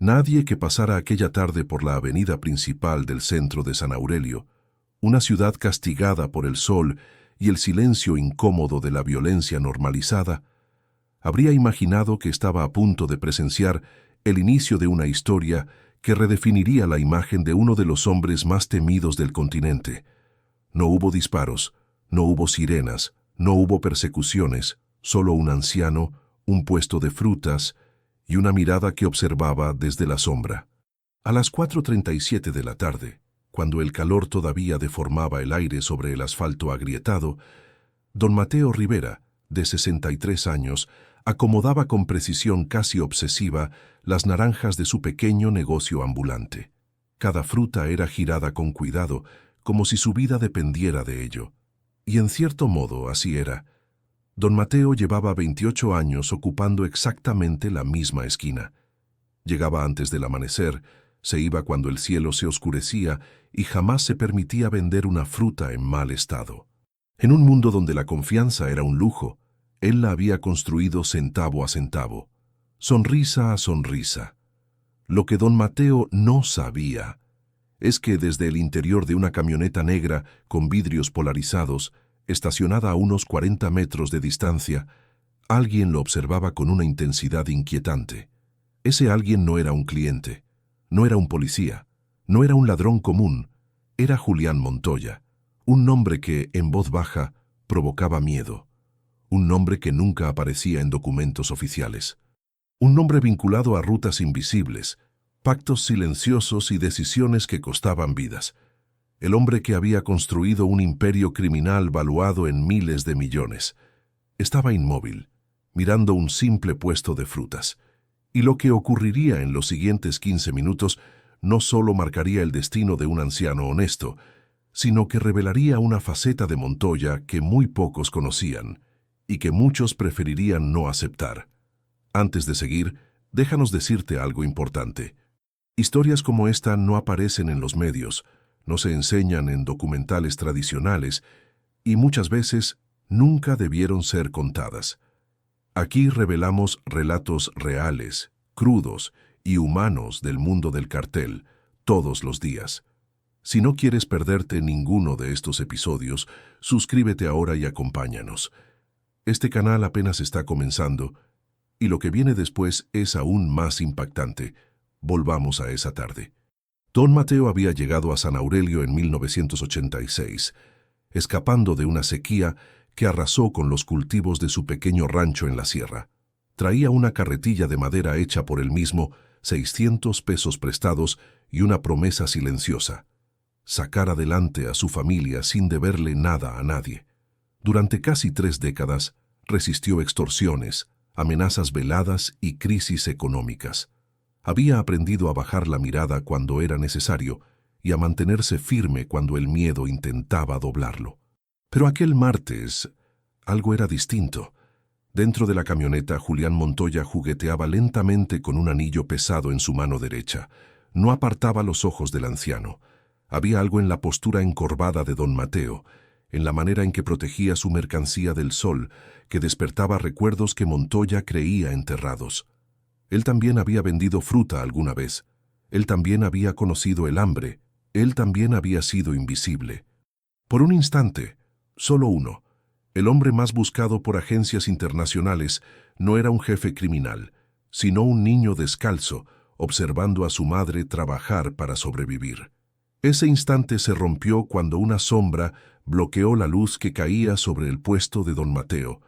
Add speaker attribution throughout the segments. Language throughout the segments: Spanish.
Speaker 1: Nadie que pasara aquella tarde por la avenida principal del centro de San Aurelio, una ciudad castigada por el sol y el silencio incómodo de la violencia normalizada, habría imaginado que estaba a punto de presenciar el inicio de una historia que redefiniría la imagen de uno de los hombres más temidos del continente. No hubo disparos, no hubo sirenas, no hubo persecuciones, solo un anciano, un puesto de frutas y una mirada que observaba desde la sombra. A las 4:37 de la tarde, cuando el calor todavía deformaba el aire sobre el asfalto agrietado, don Mateo Rivera, de 63 años, acomodaba con precisión casi obsesiva las naranjas de su pequeño negocio ambulante. Cada fruta era girada con cuidado, como si su vida dependiera de ello. Y en cierto modo así era. Don Mateo llevaba 28 años ocupando exactamente la misma esquina. Llegaba antes del amanecer, se iba cuando el cielo se oscurecía y jamás se permitía vender una fruta en mal estado. En un mundo donde la confianza era un lujo, él la había construido centavo a centavo, sonrisa a sonrisa. Lo que don Mateo no sabía es que desde el interior de una camioneta negra con vidrios polarizados, estacionada a unos 40 metros de distancia, alguien lo observaba con una intensidad inquietante. Ese alguien no era un cliente, no era un policía, no era un ladrón común, era Julián Montoya, un nombre que, en voz baja, provocaba miedo, un nombre que nunca aparecía en documentos oficiales, un nombre vinculado a rutas invisibles, pactos silenciosos y decisiones que costaban vidas. El hombre que había construido un imperio criminal valuado en miles de millones. Estaba inmóvil, mirando un simple puesto de frutas. Y lo que ocurriría en los siguientes 15 minutos no solo marcaría el destino de un anciano honesto, sino que revelaría una faceta de Montoya que muy pocos conocían y que muchos preferirían no aceptar. Antes de seguir, déjanos decirte algo importante. Historias como esta no aparecen en los medios, no se enseñan en documentales tradicionales y muchas veces nunca debieron ser contadas. Aquí revelamos relatos reales, crudos y humanos del mundo del cartel, todos los días. Si no quieres perderte ninguno de estos episodios, suscríbete ahora y acompáñanos. Este canal apenas está comenzando y lo que viene después es aún más impactante. Volvamos a esa tarde. Don Mateo había llegado a San Aurelio en 1986, escapando de una sequía que arrasó con los cultivos de su pequeño rancho en la sierra. Traía una carretilla de madera hecha por él mismo, 600 pesos prestados y una promesa silenciosa: sacar adelante a su familia sin deberle nada a nadie. Durante casi 3 décadas resistió extorsiones, amenazas veladas y crisis económicas. Había aprendido a bajar la mirada cuando era necesario y a mantenerse firme cuando el miedo intentaba doblarlo. Pero aquel martes, algo era distinto. Dentro de la camioneta, Julián Montoya jugueteaba lentamente con un anillo pesado en su mano derecha. No apartaba los ojos del anciano. Había algo en la postura encorvada de don Mateo, en la manera en que protegía su mercancía del sol, que despertaba recuerdos que Montoya creía enterrados. Él también había vendido fruta alguna vez. Él también había conocido el hambre. Él también había sido invisible. Por un instante, solo uno, el hombre más buscado por agencias internacionales no era un jefe criminal, sino un niño descalzo, observando a su madre trabajar para sobrevivir. Ese instante se rompió cuando una sombra bloqueó la luz que caía sobre el puesto de don Mateo.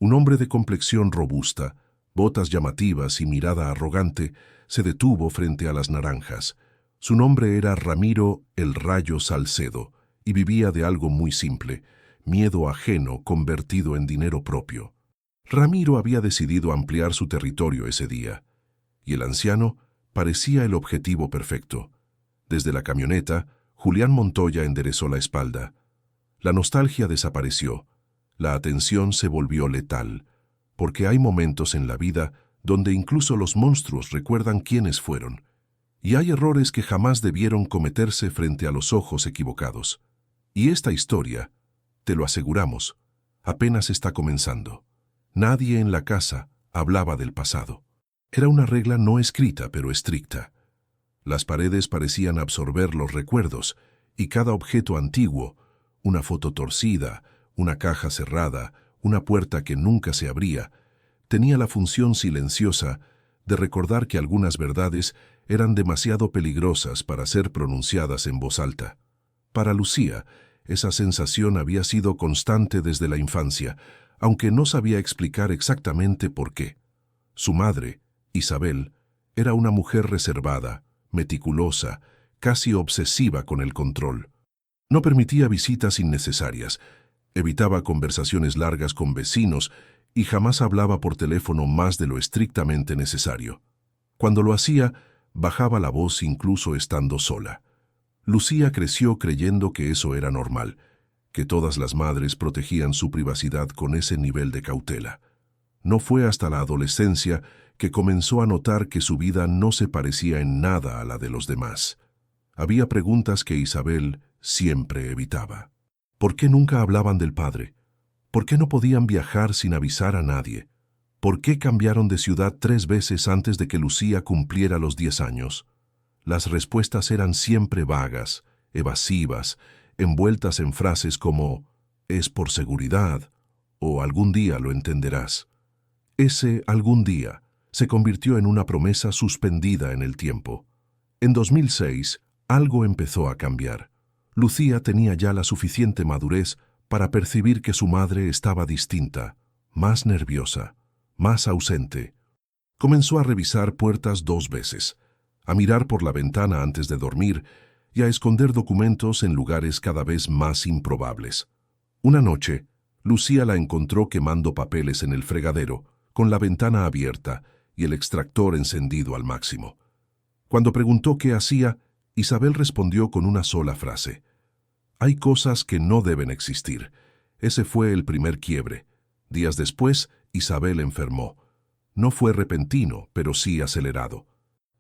Speaker 1: Un hombre de complexión robusta, botas llamativas y mirada arrogante, se detuvo frente a las naranjas. Su nombre era Ramiro el Rayo Salcedo, y vivía de algo muy simple: miedo ajeno convertido en dinero propio. Ramiro había decidido ampliar su territorio ese día, y el anciano parecía el objetivo perfecto. Desde la camioneta, Julián Montoya enderezó la espalda. La nostalgia desapareció, la atención se volvió letal, porque hay momentos en la vida donde incluso los monstruos recuerdan quiénes fueron, y hay errores que jamás debieron cometerse frente a los ojos equivocados. Y esta historia, te lo aseguramos, apenas está comenzando. Nadie en la casa hablaba del pasado. Era una regla no escrita pero estricta. Las paredes parecían absorber los recuerdos, y cada objeto antiguo, una foto torcida, una caja cerrada, una puerta que nunca se abría, tenía la función silenciosa de recordar que algunas verdades eran demasiado peligrosas para ser pronunciadas en voz alta. Para Lucía, esa sensación había sido constante desde la infancia, aunque no sabía explicar exactamente por qué. Su madre, Isabel, era una mujer reservada, meticulosa, casi obsesiva con el control. No permitía visitas innecesarias, evitaba conversaciones largas con vecinos y jamás hablaba por teléfono más de lo estrictamente necesario. Cuando lo hacía, bajaba la voz incluso estando sola. Lucía creció creyendo que eso era normal, que todas las madres protegían su privacidad con ese nivel de cautela. No fue hasta la adolescencia que comenzó a notar que su vida no se parecía en nada a la de los demás. Había preguntas que Isabel siempre evitaba. ¿Por qué nunca hablaban del padre? ¿Por qué no podían viajar sin avisar a nadie? ¿Por qué cambiaron de ciudad 3 veces antes de que Lucía cumpliera los 10 años? Las respuestas eran siempre vagas, evasivas, envueltas en frases como «es por seguridad» o «algún día lo entenderás». Ese «algún día» se convirtió en una promesa suspendida en el tiempo. En 2006, algo empezó a cambiar. Lucía tenía ya la suficiente madurez para percibir que su madre estaba distinta, más nerviosa, más ausente. Comenzó a revisar puertas 2 veces, a mirar por la ventana antes de dormir y a esconder documentos en lugares cada vez más improbables. Una noche, Lucía la encontró quemando papeles en el fregadero, con la ventana abierta y el extractor encendido al máximo. Cuando preguntó qué hacía, Isabel respondió con una sola frase: «Hay cosas que no deben existir». Ese fue el primer quiebre. Días después, Isabel enfermó. No fue repentino, pero sí acelerado.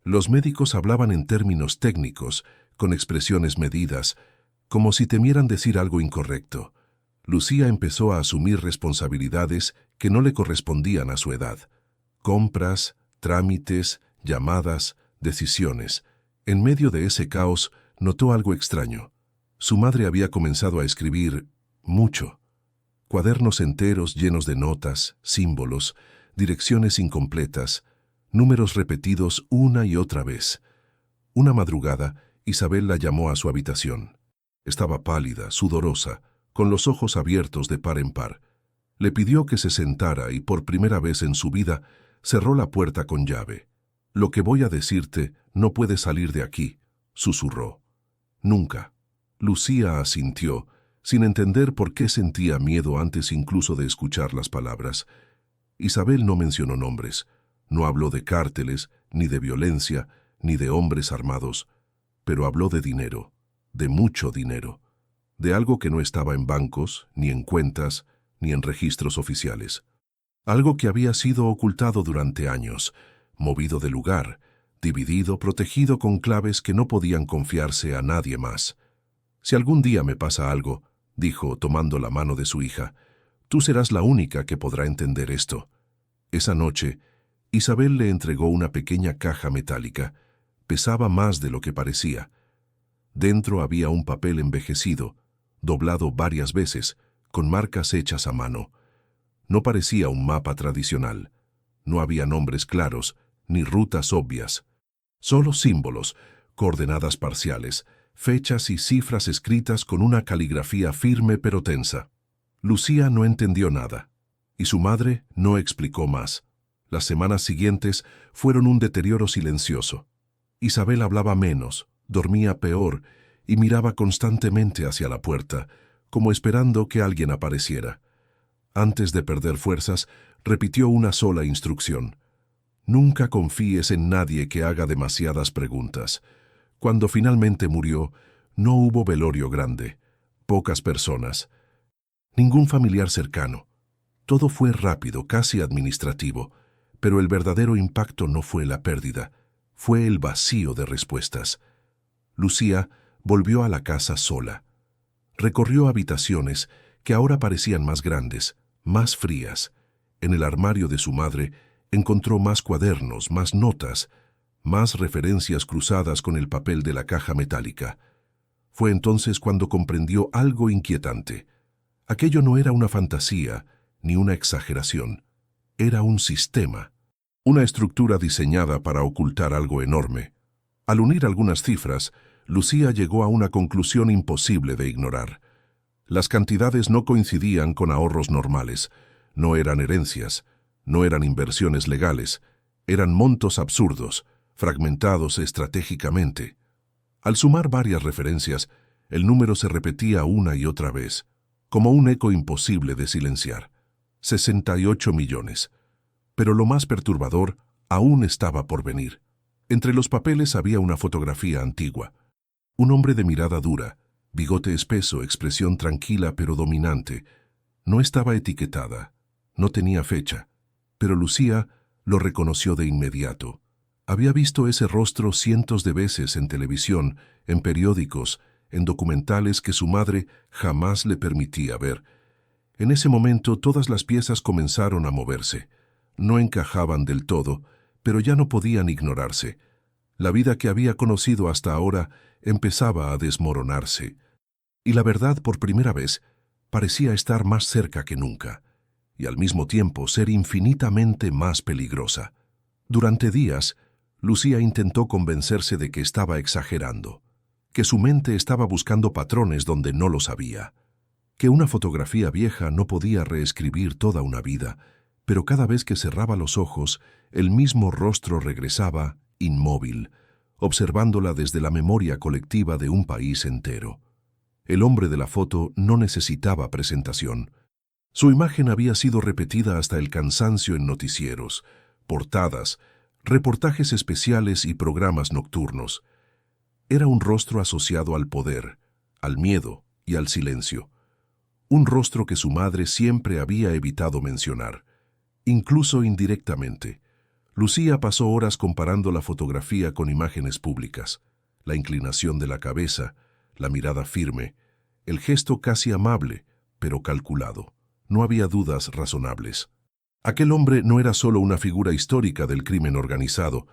Speaker 1: Los médicos hablaban en términos técnicos, con expresiones medidas, como si temieran decir algo incorrecto. Lucía empezó a asumir responsabilidades que no le correspondían a su edad. Compras, trámites, llamadas, decisiones. En medio de ese caos, notó algo extraño. Su madre había comenzado a escribir mucho. Cuadernos enteros llenos de notas, símbolos, direcciones incompletas, números repetidos una y otra vez. Una madrugada, Isabel la llamó a su habitación. Estaba pálida, sudorosa, con los ojos abiertos de par en par. Le pidió que se sentara y por primera vez en su vida cerró la puerta con llave. «Lo que voy a decirte no puede salir de aquí», susurró. «Nunca». Lucía asintió, sin entender por qué sentía miedo antes incluso de escuchar las palabras. Isabel no mencionó nombres, no habló de cárteles, ni de violencia, ni de hombres armados, pero habló de dinero, de mucho dinero, de algo que no estaba en bancos, ni en cuentas, ni en registros oficiales. Algo que había sido ocultado durante años, movido de lugar, dividido, protegido con claves que no podían confiarse a nadie más. «Si algún día me pasa algo», dijo tomando la mano de su hija, «tú serás la única que podrá entender esto». Esa noche, Isabel le entregó una pequeña caja metálica. Pesaba más de lo que parecía. Dentro había un papel envejecido, doblado varias veces, con marcas hechas a mano. No parecía un mapa tradicional. No había nombres claros, ni rutas obvias. Solo símbolos, coordenadas parciales, fechas y cifras escritas con una caligrafía firme pero tensa. Lucía no entendió nada, y su madre no explicó más. Las semanas siguientes fueron un deterioro silencioso. Isabel hablaba menos, dormía peor y miraba constantemente hacia la puerta, como esperando que alguien apareciera. Antes de perder fuerzas, repitió una sola instrucción: «Nunca confíes en nadie que haga demasiadas preguntas». Cuando finalmente murió, no hubo velorio grande, pocas personas, ningún familiar cercano. Todo fue rápido, casi administrativo, pero el verdadero impacto no fue la pérdida, fue el vacío de respuestas. Lucía volvió a la casa sola. Recorrió habitaciones que ahora parecían más grandes, más frías. En el armario de su madre Encontró más cuadernos, más notas, más referencias cruzadas con el papel de la caja metálica. Fue entonces cuando comprendió algo inquietante. Aquello no era una fantasía ni una exageración. Era un sistema, una estructura diseñada para ocultar algo enorme. Al unir algunas cifras, Lucía llegó a una conclusión imposible de ignorar. Las cantidades no coincidían con ahorros normales, no eran herencias, no eran inversiones legales, eran montos absurdos, fragmentados estratégicamente. Al sumar varias referencias, el número se repetía una y otra vez, como un eco imposible de silenciar. 68 millones. Pero lo más perturbador aún estaba por venir. Entre los papeles había una fotografía antigua. Un hombre de mirada dura, bigote espeso, expresión tranquila pero dominante. No estaba etiquetada, no tenía fecha, pero Lucía lo reconoció de inmediato. Había visto ese rostro cientos de veces en televisión, en periódicos, en documentales que su madre jamás le permitía ver. En ese momento todas las piezas comenzaron a moverse. No encajaban del todo, pero ya no podían ignorarse. La vida que había conocido hasta ahora empezaba a desmoronarse. Y la verdad, por primera vez, parecía estar más cerca que nunca, y al mismo tiempo ser infinitamente más peligrosa. Durante días, Lucía intentó convencerse de que estaba exagerando, que su mente estaba buscando patrones donde no los había, que una fotografía vieja no podía reescribir toda una vida, pero cada vez que cerraba los ojos, el mismo rostro regresaba, inmóvil, observándola desde la memoria colectiva de un país entero. El hombre de la foto no necesitaba presentación. Su imagen había sido repetida hasta el cansancio en noticieros, portadas, reportajes especiales y programas nocturnos. Era un rostro asociado al poder, al miedo y al silencio. Un rostro que su madre siempre había evitado mencionar, incluso indirectamente. Lucía pasó horas comparando la fotografía con imágenes públicas, la inclinación de la cabeza, la mirada firme, el gesto casi amable, pero calculado. No había dudas razonables. Aquel hombre no era solo una figura histórica del crimen organizado,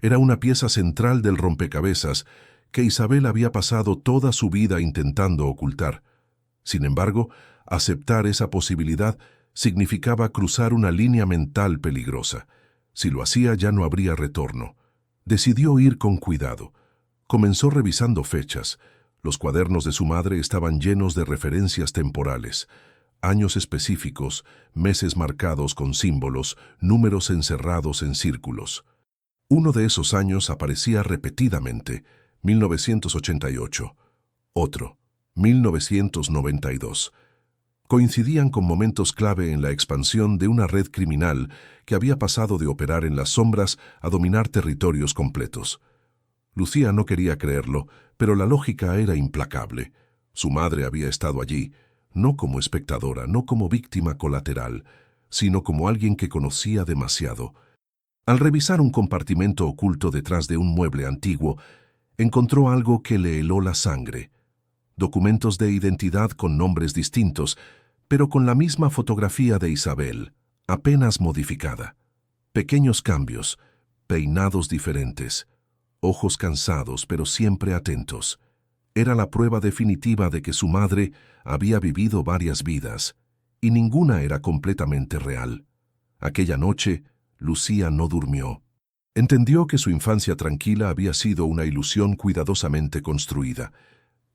Speaker 1: era una pieza central del rompecabezas que Isabel había pasado toda su vida intentando ocultar. Sin embargo, aceptar esa posibilidad significaba cruzar una línea mental peligrosa. Si lo hacía ya no habría retorno. Decidió ir con cuidado. Comenzó revisando fechas. Los cuadernos de su madre estaban llenos de referencias temporales, años específicos, meses marcados con símbolos, números encerrados en círculos. Uno de esos años aparecía repetidamente, 1988. Otro, 1992. Coincidían con momentos clave en la expansión de una red criminal que había pasado de operar en las sombras a dominar territorios completos. Lucía no quería creerlo, pero la lógica era implacable. Su madre había estado allí, no como espectadora, no como víctima colateral, sino como alguien que conocía demasiado. Al revisar un compartimento oculto detrás de un mueble antiguo, encontró algo que le heló la sangre. Documentos de identidad con nombres distintos, pero con la misma fotografía de Isabel, apenas modificada. Pequeños cambios, peinados diferentes, ojos cansados pero siempre atentos. Era la prueba definitiva de que su madre había vivido varias vidas, y ninguna era completamente real. Aquella noche, Lucía no durmió. Entendió que su infancia tranquila había sido una ilusión cuidadosamente construida.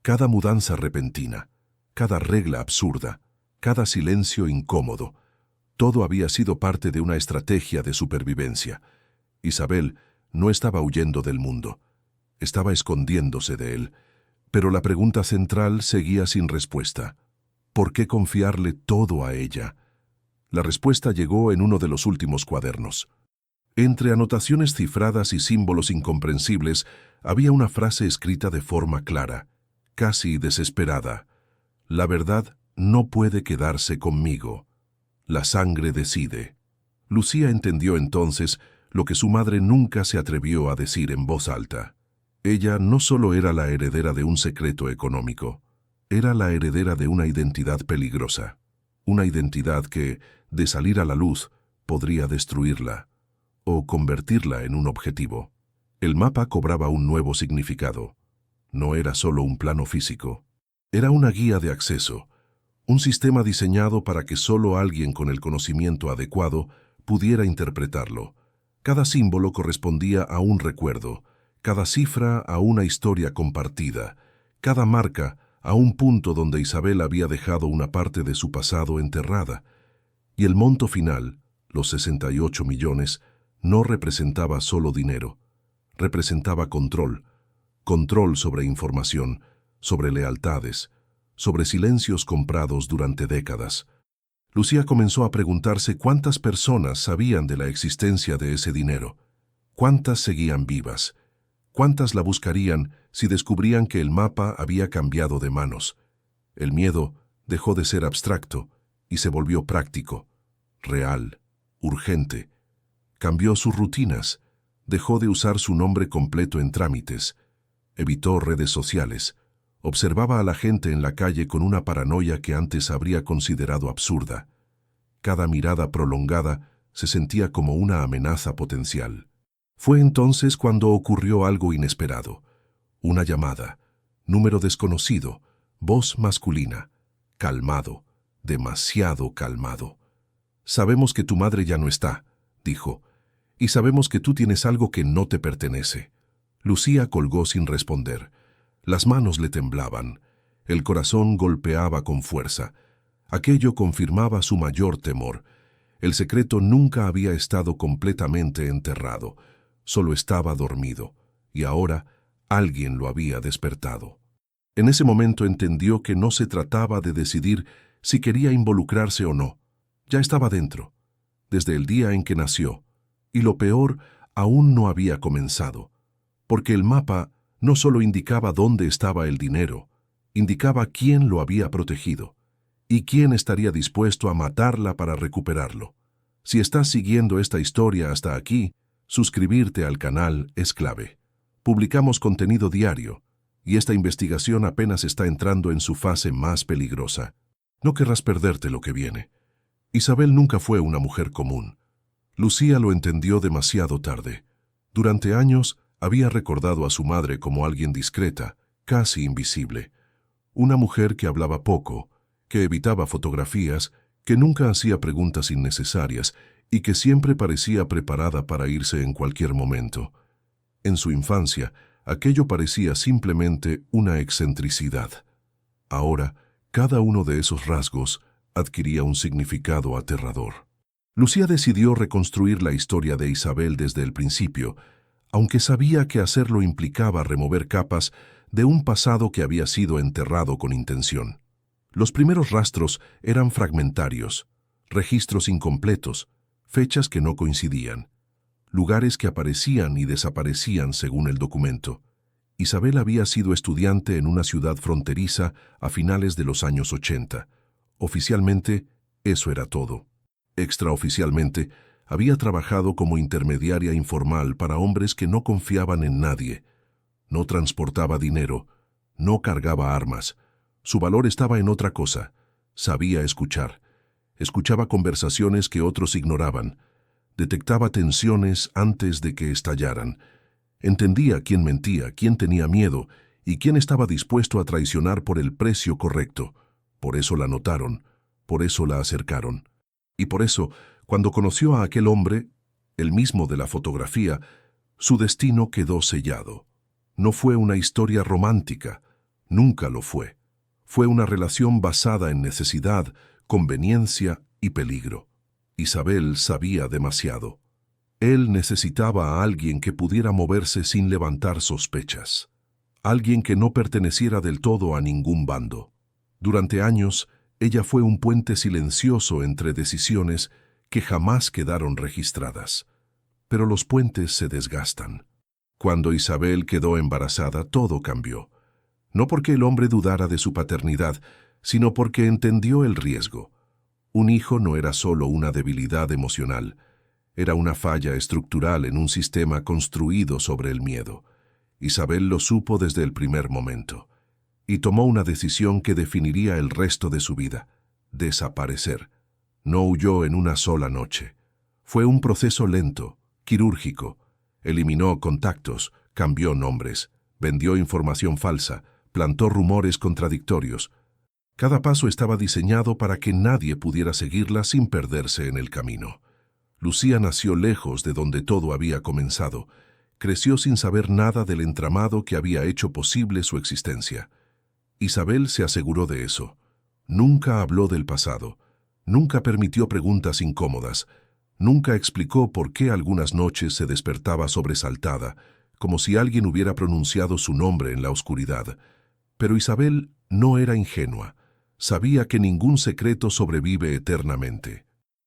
Speaker 1: Cada mudanza repentina, cada regla absurda, cada silencio incómodo, todo había sido parte de una estrategia de supervivencia. Isabel no estaba huyendo del mundo, estaba escondiéndose de él. Pero la pregunta central seguía sin respuesta. ¿Por qué confiarle todo a ella? La respuesta llegó en uno de los últimos cuadernos. Entre anotaciones cifradas y símbolos incomprensibles, había una frase escrita de forma clara, casi desesperada. La verdad no puede quedarse conmigo. La sangre decide. Lucía entendió entonces lo que su madre nunca se atrevió a decir en voz alta. Ella no solo era la heredera de un secreto económico, era la heredera de una identidad peligrosa, una identidad que, de salir a la luz, podría destruirla. o convertirla en un objetivo. El mapa cobraba un nuevo significado. No era solo un plano físico. Era una guía de acceso, un sistema diseñado para que solo alguien con el conocimiento adecuado pudiera interpretarlo. Cada símbolo correspondía a un recuerdo, cada cifra a una historia compartida, cada marca a un punto donde Isabel había dejado una parte de su pasado enterrada. Y el monto final, los 68 millones, no representaba solo dinero, representaba control, control sobre información, sobre lealtades, sobre silencios comprados durante décadas. Lucía comenzó a preguntarse cuántas personas sabían de la existencia de ese dinero, cuántas seguían vivas, cuántas la buscarían si descubrían que el mapa había cambiado de manos. El miedo dejó de ser abstracto y se volvió práctico, real, urgente. Cambió sus rutinas, dejó de usar su nombre completo en trámites, evitó redes sociales, observaba a la gente en la calle con una paranoia que antes habría considerado absurda. Cada mirada prolongada se sentía como una amenaza potencial. Fue entonces cuando ocurrió algo inesperado. Una llamada, número desconocido, voz masculina, calmado, demasiado calmado. «Sabemos que tu madre ya no está», dijo, «y sabemos que tú tienes algo que no te pertenece». Lucía colgó sin responder. Las manos le temblaban. El corazón golpeaba con fuerza. Aquello confirmaba su mayor temor. El secreto nunca había estado completamente enterrado. Solo estaba dormido. Y ahora alguien lo había despertado. En ese momento entendió que no se trataba de decidir si quería involucrarse o no. Ya estaba dentro, desde el día en que nació, y lo peor aún no había comenzado, porque el mapa no solo indicaba dónde estaba el dinero, indicaba quién lo había protegido, y quién estaría dispuesto a matarla para recuperarlo. Si estás siguiendo esta historia hasta aquí, suscribirte al canal es clave. Publicamos contenido diario, y esta investigación apenas está entrando en su fase más peligrosa. No querrás perderte lo que viene. Isabel nunca fue una mujer común. Lucía lo entendió demasiado tarde. Durante años había recordado a su madre como alguien discreta, casi invisible. Una mujer que hablaba poco, que evitaba fotografías, que nunca hacía preguntas innecesarias y que siempre parecía preparada para irse en cualquier momento. En su infancia, aquello parecía simplemente una excentricidad. Ahora, cada uno de esos rasgos adquiría un significado aterrador. Lucía decidió reconstruir la historia de Isabel desde el principio, aunque sabía que hacerlo implicaba remover capas de un pasado que había sido enterrado con intención. Los primeros rastros eran fragmentarios, registros incompletos, fechas que no coincidían, lugares que aparecían y desaparecían según el documento. Isabel había sido estudiante en una ciudad fronteriza a finales de los años 80. Oficialmente, eso era todo. Extraoficialmente, había trabajado como intermediaria informal para hombres que no confiaban en nadie. No transportaba dinero, no cargaba armas. Su valor estaba en otra cosa. Sabía escuchar. Escuchaba conversaciones que otros ignoraban. Detectaba tensiones antes de que estallaran. Entendía quién mentía, quién tenía miedo y quién estaba dispuesto a traicionar por el precio correcto. Por eso la notaron, por eso la acercaron. Y por eso, cuando conoció a aquel hombre, el mismo de la fotografía, su destino quedó sellado. No fue una historia romántica, nunca lo fue. Fue una relación basada en necesidad, conveniencia y peligro. Isabel sabía demasiado. Él necesitaba a alguien que pudiera moverse sin levantar sospechas. Alguien que no perteneciera del todo a ningún bando. Durante años, ella fue un puente silencioso entre decisiones que jamás quedaron registradas. Pero los puentes se desgastan. Cuando Isabel quedó embarazada, todo cambió. No porque el hombre dudara de su paternidad, sino porque entendió el riesgo. Un hijo no era solo una debilidad emocional, era una falla estructural en un sistema construido sobre el miedo. Isabel lo supo desde el primer momento. Y tomó una decisión que definiría el resto de su vida: desaparecer. No huyó en una sola noche. Fue un proceso lento, Quirúrgico. Eliminó contactos, cambió nombres, vendió información falsa, plantó rumores contradictorios. Cada paso estaba diseñado para que nadie pudiera seguirla sin perderse en el camino. Lucía nació lejos de donde todo había comenzado. Creció sin saber nada del entramado que había hecho posible su existencia. Isabel se aseguró de eso. Nunca habló del pasado. Nunca permitió preguntas incómodas. Nunca explicó por qué algunas noches se despertaba sobresaltada, como si alguien hubiera pronunciado su nombre en la oscuridad. Pero Isabel no era ingenua. Sabía que ningún secreto sobrevive eternamente.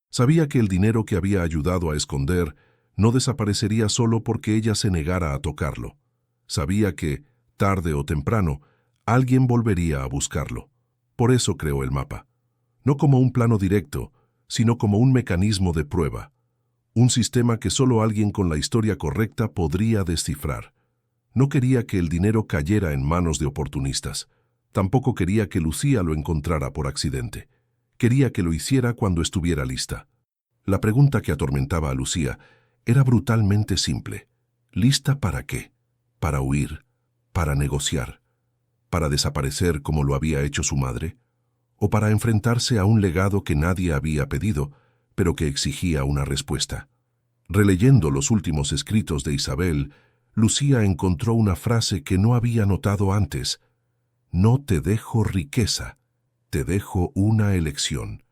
Speaker 1: Sabía que el dinero que había ayudado a esconder no desaparecería solo porque ella se negara a tocarlo. Sabía que, tarde o temprano, alguien volvería a buscarlo. Por eso creó el mapa. No como un plano directo, sino como un mecanismo de prueba. Un sistema que solo alguien con la historia correcta podría descifrar. No quería que el dinero cayera en manos de oportunistas. Tampoco quería que Lucía lo encontrara por accidente. Quería que lo hiciera cuando estuviera lista. La pregunta que atormentaba a Lucía era brutalmente simple. ¿Lista para qué? ¿Para huir? ¿Para negociar? ¿Para desaparecer como lo había hecho su madre? ¿O para enfrentarse a un legado que nadie había pedido, pero que exigía una respuesta? Releyendo los últimos escritos de Isabel, Lucía encontró una frase que no había notado antes. No te dejo riqueza, te dejo una elección.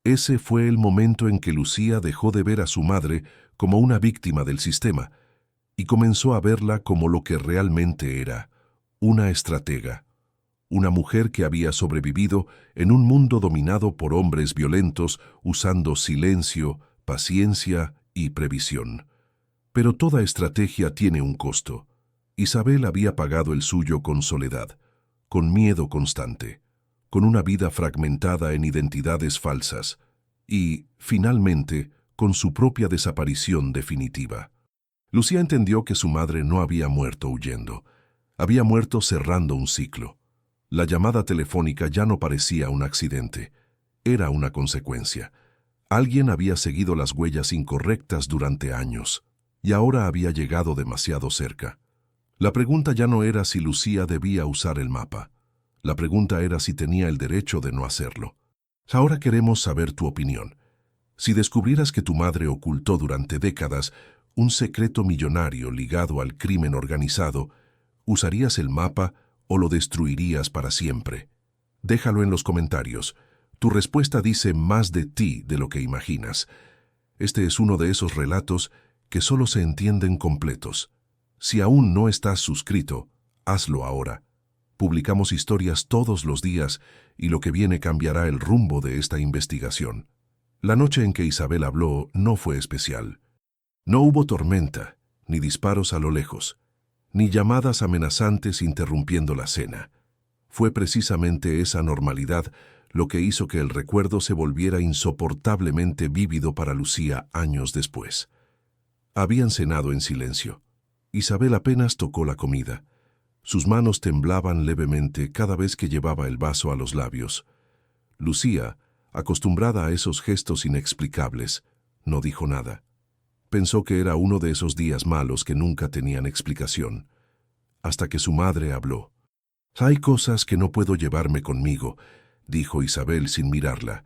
Speaker 1: Ese fue el momento en que Lucía dejó de ver a su madre como una víctima del sistema y comenzó a verla como lo que realmente era, una estratega, una mujer que había sobrevivido en un mundo dominado por hombres violentos usando silencio, paciencia y previsión. Pero toda estrategia tiene un costo. Isabel había pagado el suyo con soledad, con miedo constante, con una vida fragmentada en identidades falsas y, finalmente, con su propia desaparición definitiva. Lucía entendió que su madre no había muerto huyendo, había muerto cerrando un ciclo. La llamada telefónica ya no parecía un accidente, era una consecuencia. Alguien había seguido las huellas incorrectas durante años, y ahora había llegado demasiado cerca. La pregunta ya no era si Lucía debía usar el mapa. La pregunta era si tenía el derecho de no hacerlo. Ahora queremos saber tu opinión. Si descubrieras que tu madre ocultó durante décadas un secreto millonario ligado al crimen organizado, ¿usarías el mapa o lo destruirías para siempre? Déjalo en los comentarios. Tu respuesta dice más de ti de lo que imaginas. Este es uno de esos relatos que solo se entienden completos. Si aún no estás suscrito, hazlo ahora. Publicamos historias todos los días y lo que viene cambiará el rumbo de esta investigación. La noche en que Isabel habló no fue especial. No hubo tormenta, ni disparos a lo lejos, ni llamadas amenazantes interrumpiendo la cena. Fue precisamente esa normalidad lo que hizo que el recuerdo se volviera insoportablemente vívido para Lucía años después. Habían cenado en silencio. Isabel apenas tocó la comida. Sus manos temblaban levemente cada vez que llevaba el vaso a los labios. Lucía, acostumbrada a esos gestos inexplicables, no dijo nada. Pensó que era uno de esos días malos que nunca tenían explicación. Hasta que su madre habló. «Hay cosas que no puedo llevarme conmigo», dijo Isabel sin mirarla,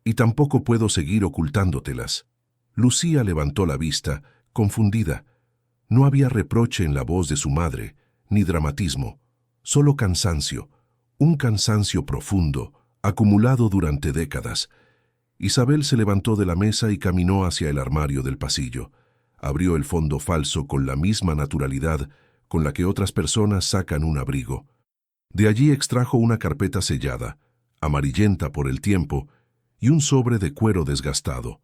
Speaker 1: «y tampoco puedo seguir ocultándotelas». Lucía levantó la vista, confundida. No había reproche en la voz de su madre, ni dramatismo, solo cansancio, un cansancio profundo, acumulado durante décadas. Isabel se levantó de la mesa y caminó hacia el armario del pasillo. Abrió el fondo falso con la misma naturalidad con la que otras personas sacan un abrigo. De allí extrajo una carpeta sellada, amarillenta por el tiempo, y un sobre de cuero desgastado.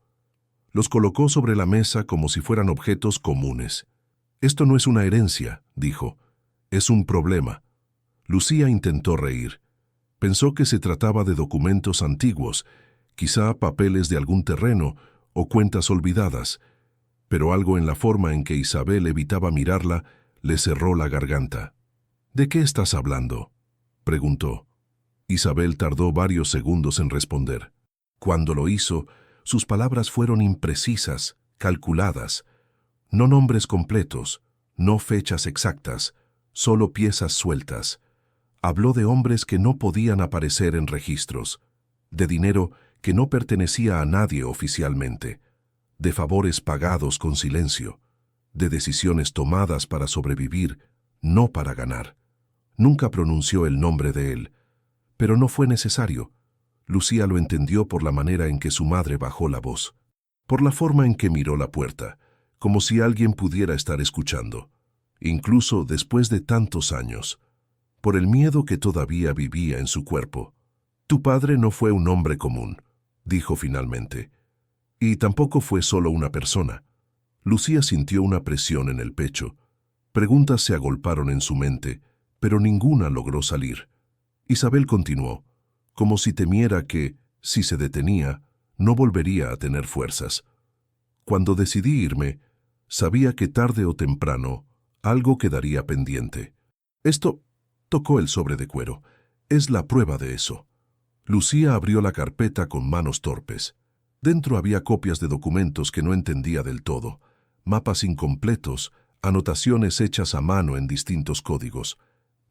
Speaker 1: Los colocó sobre la mesa como si fueran objetos comunes. «Esto no es una herencia», dijo. «Es un problema». Lucía intentó reír. Pensó que se trataba de documentos antiguos, quizá papeles de algún terreno o cuentas olvidadas, pero algo en la forma en que Isabel evitaba mirarla le cerró la garganta. «¿De qué estás hablando?», preguntó. Isabel tardó varios segundos en responder. Cuando lo hizo, sus palabras fueron imprecisas, calculadas. No nombres completos, no fechas exactas, solo piezas sueltas. Habló de hombres que no podían aparecer en registros, de dinero que no pertenecía a nadie oficialmente, de favores pagados con silencio, de decisiones tomadas para sobrevivir, no para ganar. Nunca pronunció el nombre de él, pero no fue necesario. Lucía lo entendió por la manera en que su madre bajó la voz, por la forma en que miró la puerta, como si alguien pudiera estar escuchando, incluso después de tantos años, por el miedo que todavía vivía en su cuerpo. Tu padre no fue un hombre común, dijo finalmente, y tampoco fue solo una persona. Lucía sintió una presión en el pecho. Preguntas se agolparon en su mente, pero ninguna logró salir. Isabel continuó, como si temiera que, si se detenía, no volvería a tener fuerzas. Cuando decidí irme, sabía que tarde o temprano algo quedaría pendiente. Esto, tocó el sobre de cuero, es la prueba de eso. Lucía abrió la carpeta con manos torpes. Dentro había copias de documentos que no entendía del todo, mapas incompletos, anotaciones hechas a mano en distintos códigos.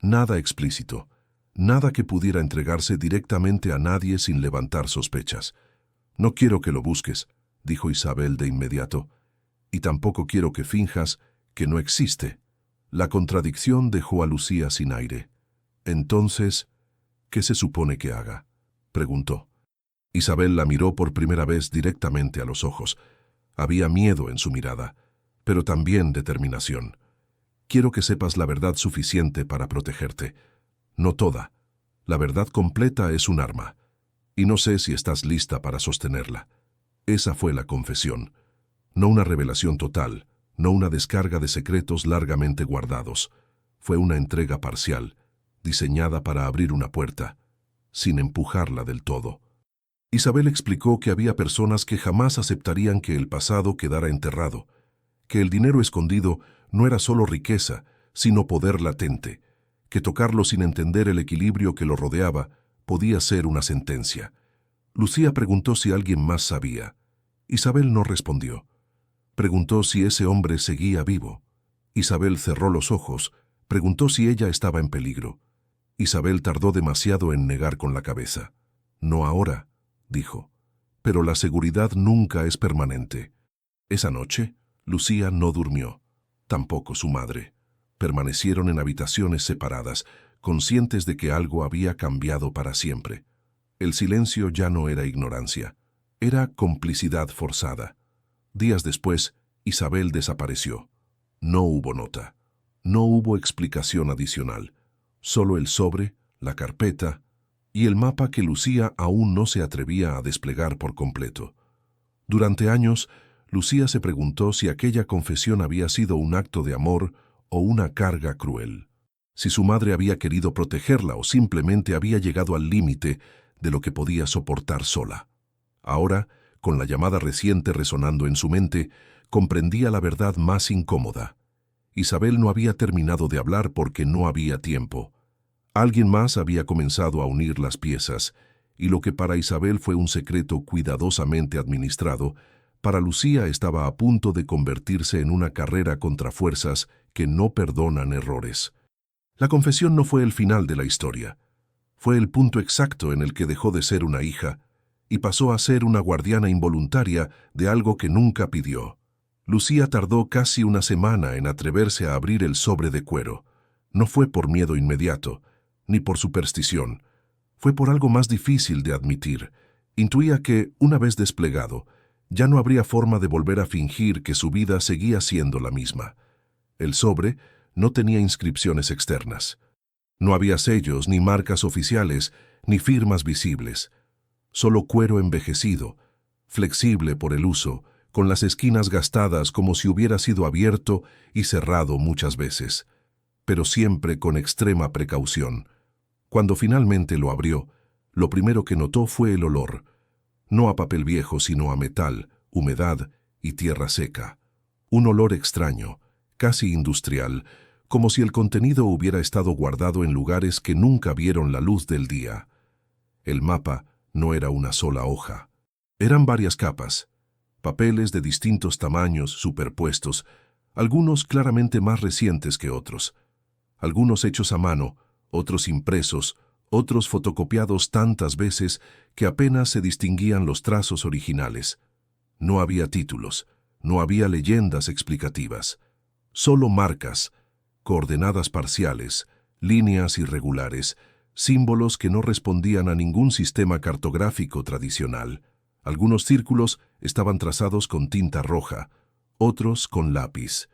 Speaker 1: Nada explícito, nada que pudiera entregarse directamente a nadie sin levantar sospechas. No quiero que lo busques, dijo Isabel de inmediato, y tampoco quiero que finjas que no existe. La contradicción dejó a Lucía sin aire. Entonces, ¿qué se supone que haga?, preguntó. Isabel la miró por primera vez directamente a los ojos. Había miedo en su mirada, pero también determinación. Quiero que sepas la verdad suficiente para protegerte. No toda. La verdad completa es un arma, y no sé si estás lista para sostenerla. Esa fue la confesión. No una revelación total, no una descarga de secretos largamente guardados. Fue una entrega parcial, diseñada para abrir una puerta, sin empujarla del todo. Isabel explicó que había personas que jamás aceptarían que el pasado quedara enterrado, que el dinero escondido no era solo riqueza, sino poder latente, que tocarlo sin entender el equilibrio que lo rodeaba podía ser una sentencia. Lucía preguntó si alguien más sabía. Isabel no respondió. Preguntó si ese hombre seguía vivo. Isabel cerró los ojos, preguntó si ella estaba en peligro. Isabel tardó demasiado en negar con la cabeza. No ahora, dijo, pero la seguridad nunca es permanente. Esa noche, Lucía no durmió, tampoco su madre. Permanecieron en habitaciones separadas, conscientes de que algo había cambiado para siempre. El silencio ya no era ignorancia, era complicidad forzada. Días después, Isabel desapareció. No hubo nota, no hubo explicación adicional, solo el sobre, la carpeta y el mapa que Lucía aún no se atrevía a desplegar por completo. Durante años, Lucía se preguntó si aquella confesión había sido un acto de amor o una carga cruel, si su madre había querido protegerla o simplemente había llegado al límite de lo que podía soportar sola. Ahora, con la llamada reciente resonando en su mente, comprendía la verdad más incómoda. Isabel no había terminado de hablar porque no había tiempo. Alguien más había comenzado a unir las piezas, y lo que para Isabel fue un secreto cuidadosamente administrado, para Lucía estaba a punto de convertirse en una carrera contra fuerzas que no perdonan errores. La confesión no fue el final de la historia. Fue el punto exacto en el que dejó de ser una hija y pasó a ser una guardiana involuntaria de algo que nunca pidió. Lucía tardó casi una semana en atreverse a abrir el sobre de cuero. No fue por miedo inmediato, ni por superstición. Fue por algo más difícil de admitir. Intuía que, una vez desplegado, ya no habría forma de volver a fingir que su vida seguía siendo la misma. El sobre no tenía inscripciones externas. No había sellos, ni marcas oficiales, ni firmas visibles. Solo cuero envejecido, flexible por el uso, con las esquinas gastadas como si hubiera sido abierto y cerrado muchas veces, pero siempre con extrema precaución. Cuando finalmente lo abrió, lo primero que notó fue el olor, no a papel viejo sino a metal, humedad y tierra seca. Un olor extraño, casi industrial, como si el contenido hubiera estado guardado en lugares que nunca vieron la luz del día. El mapa no era una sola hoja. Eran varias capas, papeles de distintos tamaños superpuestos, algunos claramente más recientes que otros, algunos hechos a mano, otros impresos, otros fotocopiados tantas veces que apenas se distinguían los trazos originales. No había títulos, no había leyendas explicativas, solo marcas, coordenadas parciales, líneas irregulares, símbolos que no respondían a ningún sistema cartográfico tradicional. Algunos círculos estaban trazados con tinta roja, otros con lápiz.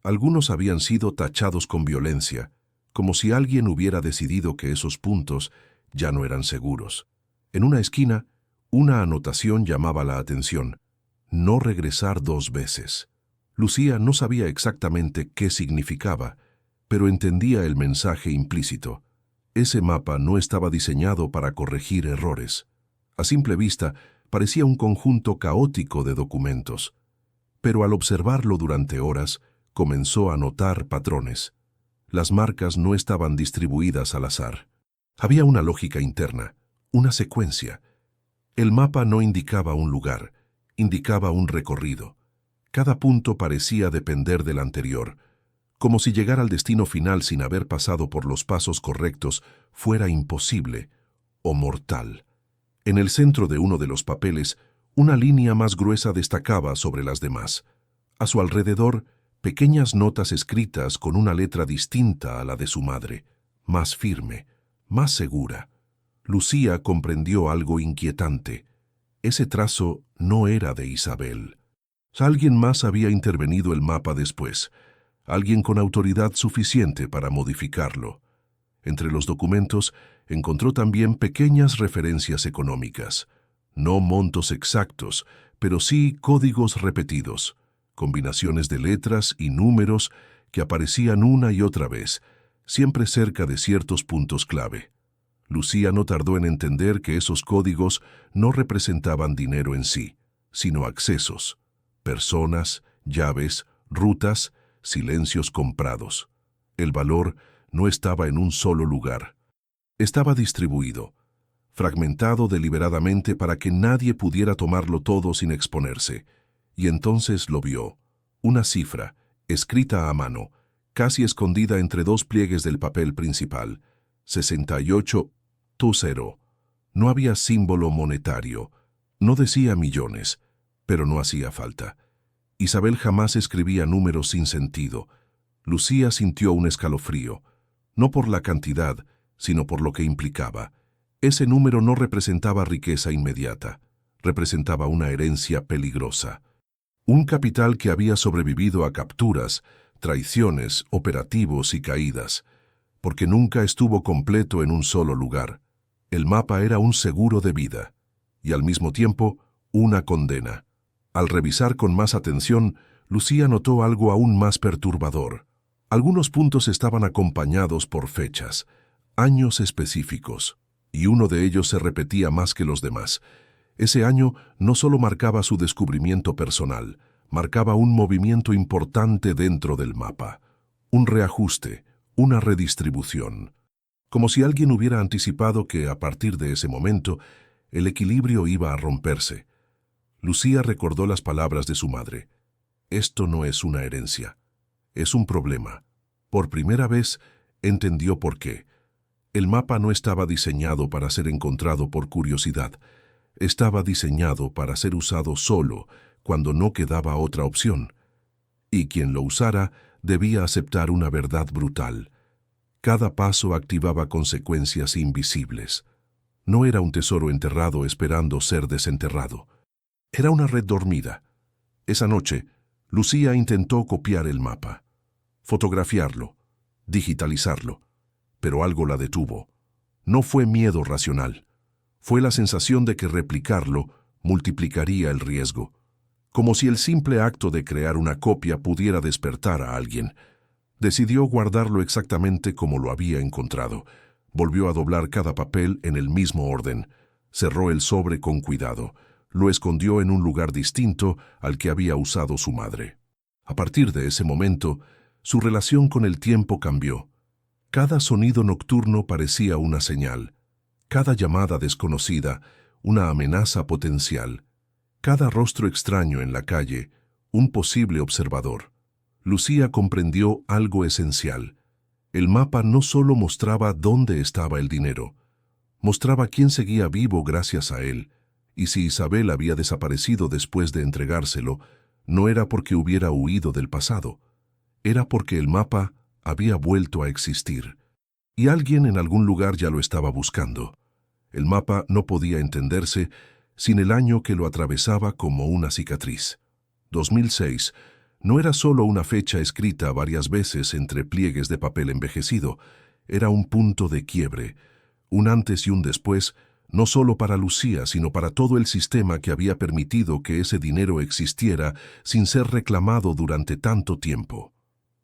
Speaker 1: Algunos habían sido tachados con violencia, como si alguien hubiera decidido que esos puntos ya no eran seguros. En una esquina, una anotación llamaba la atención: no regresar 2 veces. Lucía no sabía exactamente qué significaba, pero entendía el mensaje implícito. Ese mapa no estaba diseñado para corregir errores. A simple vista, parecía un conjunto caótico de documentos, pero al observarlo durante horas, comenzó a notar patrones. Las marcas no estaban distribuidas al azar. Había una lógica interna, una secuencia. El mapa no indicaba un lugar, indicaba un recorrido. Cada punto parecía depender del anterior, como si llegar al destino final sin haber pasado por los pasos correctos fuera imposible o mortal. En el centro de uno de los papeles, una línea más gruesa destacaba sobre las demás. A su alrededor, pequeñas notas escritas con una letra distinta a la de su madre, más firme, más segura. Lucía comprendió algo inquietante. Ese trazo no era de Isabel. Alguien más había intervenido el mapa después, alguien con autoridad suficiente para modificarlo. Entre los documentos encontró también pequeñas referencias económicas, no montos exactos, pero sí códigos repetidos, combinaciones de letras y números que aparecían una y otra vez, siempre cerca de ciertos puntos clave. Lucía no tardó en entender que esos códigos no representaban dinero en sí, sino accesos, personas, llaves, rutas, silencios comprados. El valor no estaba en un solo lugar. Estaba distribuido, fragmentado deliberadamente para que nadie pudiera tomarlo todo sin exponerse. Y entonces lo vio, una cifra, escrita a mano, casi escondida entre 2 pliegues del papel principal, 68-0. No había símbolo monetario, no decía millones, pero no hacía falta. Isabel jamás escribía números sin sentido. Lucía sintió un escalofrío, no por la cantidad, sino por lo que implicaba. Ese número no representaba riqueza inmediata, representaba una herencia peligrosa. Un capital que había sobrevivido a capturas, traiciones, operativos y caídas, porque nunca estuvo completo en un solo lugar. El mapa era un seguro de vida, y al mismo tiempo, una condena. Al revisar con más atención, Lucía notó algo aún más perturbador. Algunos puntos estaban acompañados por fechas, años específicos, y uno de ellos se repetía más que los demás. Ese año no solo marcaba su descubrimiento personal, marcaba un movimiento importante dentro del mapa, un reajuste, una redistribución. Como si alguien hubiera anticipado que, a partir de ese momento, el equilibrio iba a romperse. Lucía recordó las palabras de su madre. Esto no es una herencia, es un problema. Por primera vez, entendió por qué. El mapa no estaba diseñado para ser encontrado por curiosidad. Estaba diseñado para ser usado solo cuando no quedaba otra opción. Y quien lo usara debía aceptar una verdad brutal. Cada paso activaba consecuencias invisibles. No era un tesoro enterrado esperando ser desenterrado. Era una red dormida. Esa noche, Lucía intentó copiar el mapa, fotografiarlo, digitalizarlo, pero algo la detuvo. No fue miedo racional. Fue la sensación de que replicarlo multiplicaría el riesgo, como si el simple acto de crear una copia pudiera despertar a alguien. Decidió guardarlo exactamente como lo había encontrado. Volvió a doblar cada papel en el mismo orden. Cerró el sobre con cuidado. Lo escondió en un lugar distinto al que había usado su madre. A partir de ese momento, su relación con el tiempo cambió. Cada sonido nocturno parecía una señal. Cada llamada desconocida, una amenaza potencial. Cada rostro extraño en la calle, un posible observador. Lucía comprendió algo esencial. El mapa no solo mostraba dónde estaba el dinero, mostraba quién seguía vivo gracias a él, y si Isabel había desaparecido después de entregárselo, no era porque hubiera huido del pasado, era porque el mapa había vuelto a existir, y alguien en algún lugar ya lo estaba buscando. El mapa no podía entenderse sin el año que lo atravesaba como una cicatriz. 2006 no era solo una fecha escrita varias veces entre pliegues de papel envejecido, era un punto de quiebre, un antes y un después, no solo para Lucía, sino para todo el sistema que había permitido que ese dinero existiera sin ser reclamado durante tanto tiempo.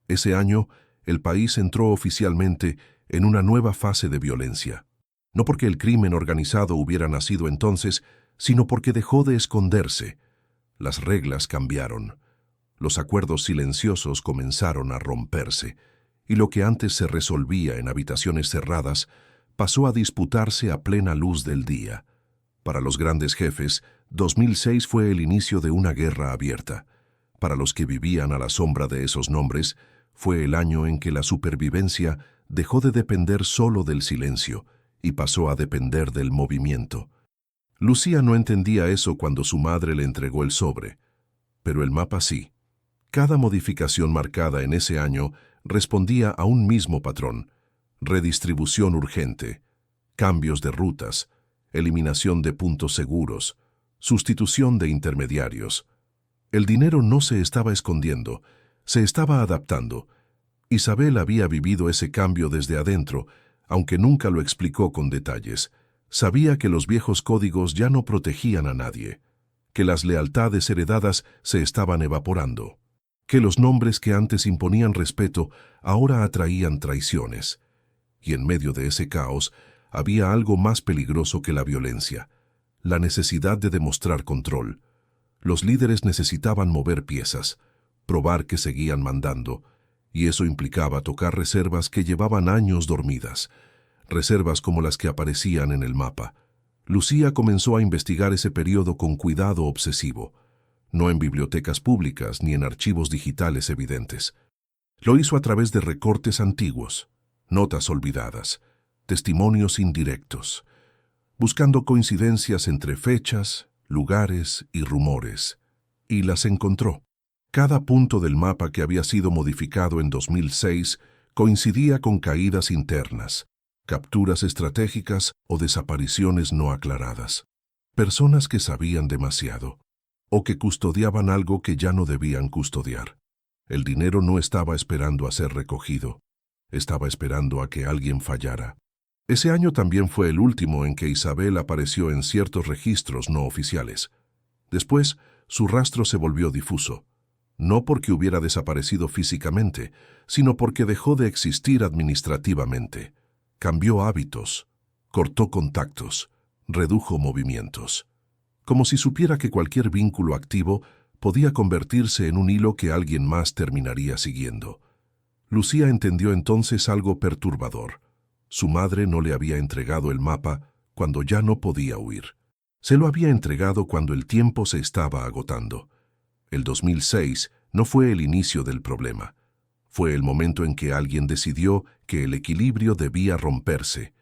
Speaker 1: Ese año, el país entró oficialmente en una nueva fase de violencia. No porque el crimen organizado hubiera nacido entonces, sino porque dejó de esconderse. Las reglas cambiaron. Los acuerdos silenciosos comenzaron a romperse, y lo que antes se resolvía en habitaciones cerradas pasó a disputarse a plena luz del día. Para los grandes jefes, 2006 fue el inicio de una guerra abierta. Para los que vivían a la sombra de esos nombres, fue el año en que la supervivencia dejó de depender solo del silencio y pasó a depender del movimiento. Lucía no entendía eso cuando su madre le entregó el sobre, pero el mapa sí. Cada modificación marcada en ese año respondía a un mismo patrón: redistribución urgente, cambios de rutas, eliminación de puntos seguros, sustitución de intermediarios. El dinero no se estaba escondiendo, se estaba adaptando. Isabel había vivido ese cambio desde adentro, aunque nunca lo explicó con detalles. Sabía que los viejos códigos ya no protegían a nadie, que las lealtades heredadas se estaban evaporando, que los nombres que antes imponían respeto ahora atraían traiciones. Y en medio de ese caos había algo más peligroso que la violencia: la necesidad de demostrar control. Los líderes necesitaban mover piezas, probar que seguían mandando, y eso implicaba tocar reservas que llevaban años dormidas, reservas como las que aparecían en el mapa. Lucía comenzó a investigar ese periodo con cuidado obsesivo, no en bibliotecas públicas ni en archivos digitales evidentes. Lo hizo a través de recortes antiguos, notas olvidadas, testimonios indirectos, buscando coincidencias entre fechas, lugares y rumores, y las encontró. Cada punto del mapa que había sido modificado en 2006 coincidía con caídas internas, capturas estratégicas o desapariciones no aclaradas. Personas que sabían demasiado, o que custodiaban algo que ya no debían custodiar. El dinero no estaba esperando a ser recogido, estaba esperando a que alguien fallara. Ese año también fue el último en que Isabel apareció en ciertos registros no oficiales. Después, su rastro se volvió difuso, no porque hubiera desaparecido físicamente, sino porque dejó de existir administrativamente. Cambió hábitos, cortó contactos, redujo movimientos. Como si supiera que cualquier vínculo activo podía convertirse en un hilo que alguien más terminaría siguiendo. Lucía entendió entonces algo perturbador. Su madre no le había entregado el mapa cuando ya no podía huir. Se lo había entregado cuando el tiempo se estaba agotando. El 2006 no fue el inicio del problema. Fue el momento en que alguien decidió que el equilibrio debía romperse.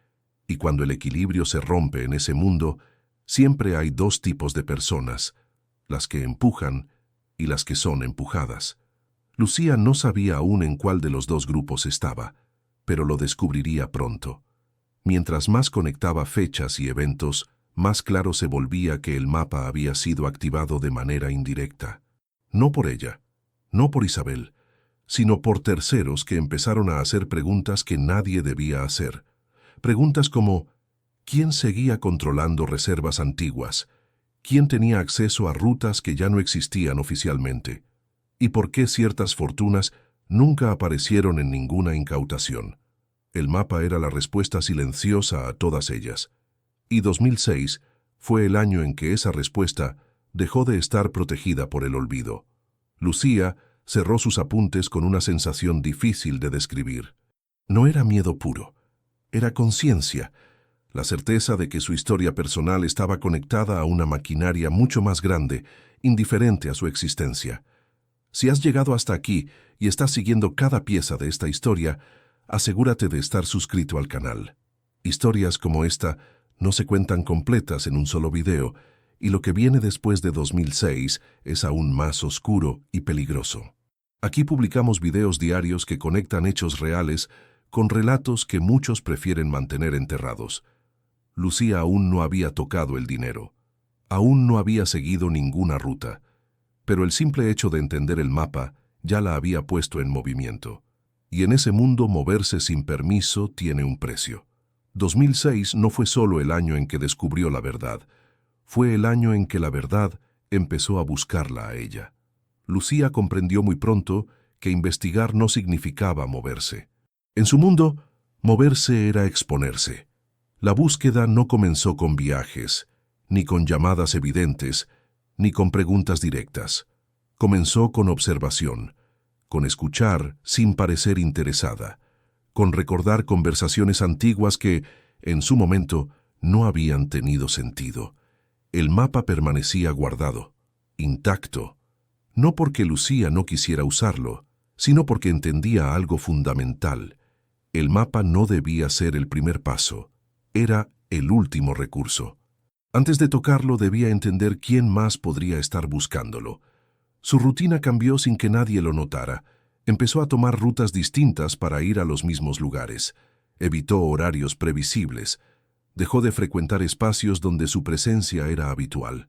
Speaker 1: Y cuando el equilibrio se rompe en ese mundo, siempre hay dos tipos de personas: las que empujan y las que son empujadas. Lucía no sabía aún en cuál de los dos grupos estaba, pero lo descubriría pronto. Mientras más conectaba fechas y eventos, más claro se volvía que el mapa había sido activado de manera indirecta. No por ella, no por Isabel, sino por terceros que empezaron a hacer preguntas que nadie debía hacer. Preguntas como: ¿quién seguía controlando reservas antiguas? ¿Quién tenía acceso a rutas que ya no existían oficialmente? ¿Y por qué ciertas fortunas nunca aparecieron en ninguna incautación? El mapa era la respuesta silenciosa a todas ellas. Y 2006 fue el año en que esa respuesta dejó de estar protegida por el olvido. Lucía cerró sus apuntes con una sensación difícil de describir. No era miedo puro, era conciencia, la certeza de que su historia personal estaba conectada a una maquinaria mucho más grande, indiferente a su existencia. Si has llegado hasta aquí y estás siguiendo cada pieza de esta historia, asegúrate de estar suscrito al canal. Historias como esta no se cuentan completas en un solo video, y lo que viene después de 2006 es aún más oscuro y peligroso. Aquí publicamos videos diarios que conectan hechos reales con relatos que muchos prefieren mantener enterrados. Lucía aún no había tocado el dinero. Aún no había seguido ninguna ruta. Pero el simple hecho de entender el mapa ya la había puesto en movimiento. Y en ese mundo moverse sin permiso tiene un precio. 2006 no fue solo el año en que descubrió la verdad. Fue el año en que la verdad empezó a buscarla a ella. Lucía comprendió muy pronto que investigar no significaba moverse. En su mundo, moverse era exponerse. La búsqueda no comenzó con viajes, ni con llamadas evidentes, ni con preguntas directas. Comenzó con observación, con escuchar sin parecer interesada, con recordar conversaciones antiguas que, en su momento, no habían tenido sentido. El mapa permanecía guardado, intacto, no porque Lucía no quisiera usarlo, sino porque entendía algo fundamental. El mapa no debía ser el primer paso, era el último recurso. Antes de tocarlo debía entender quién más podría estar buscándolo. Su rutina cambió sin que nadie lo notara. Empezó a tomar rutas distintas para ir a los mismos lugares. Evitó horarios previsibles. Dejó de frecuentar espacios donde su presencia era habitual.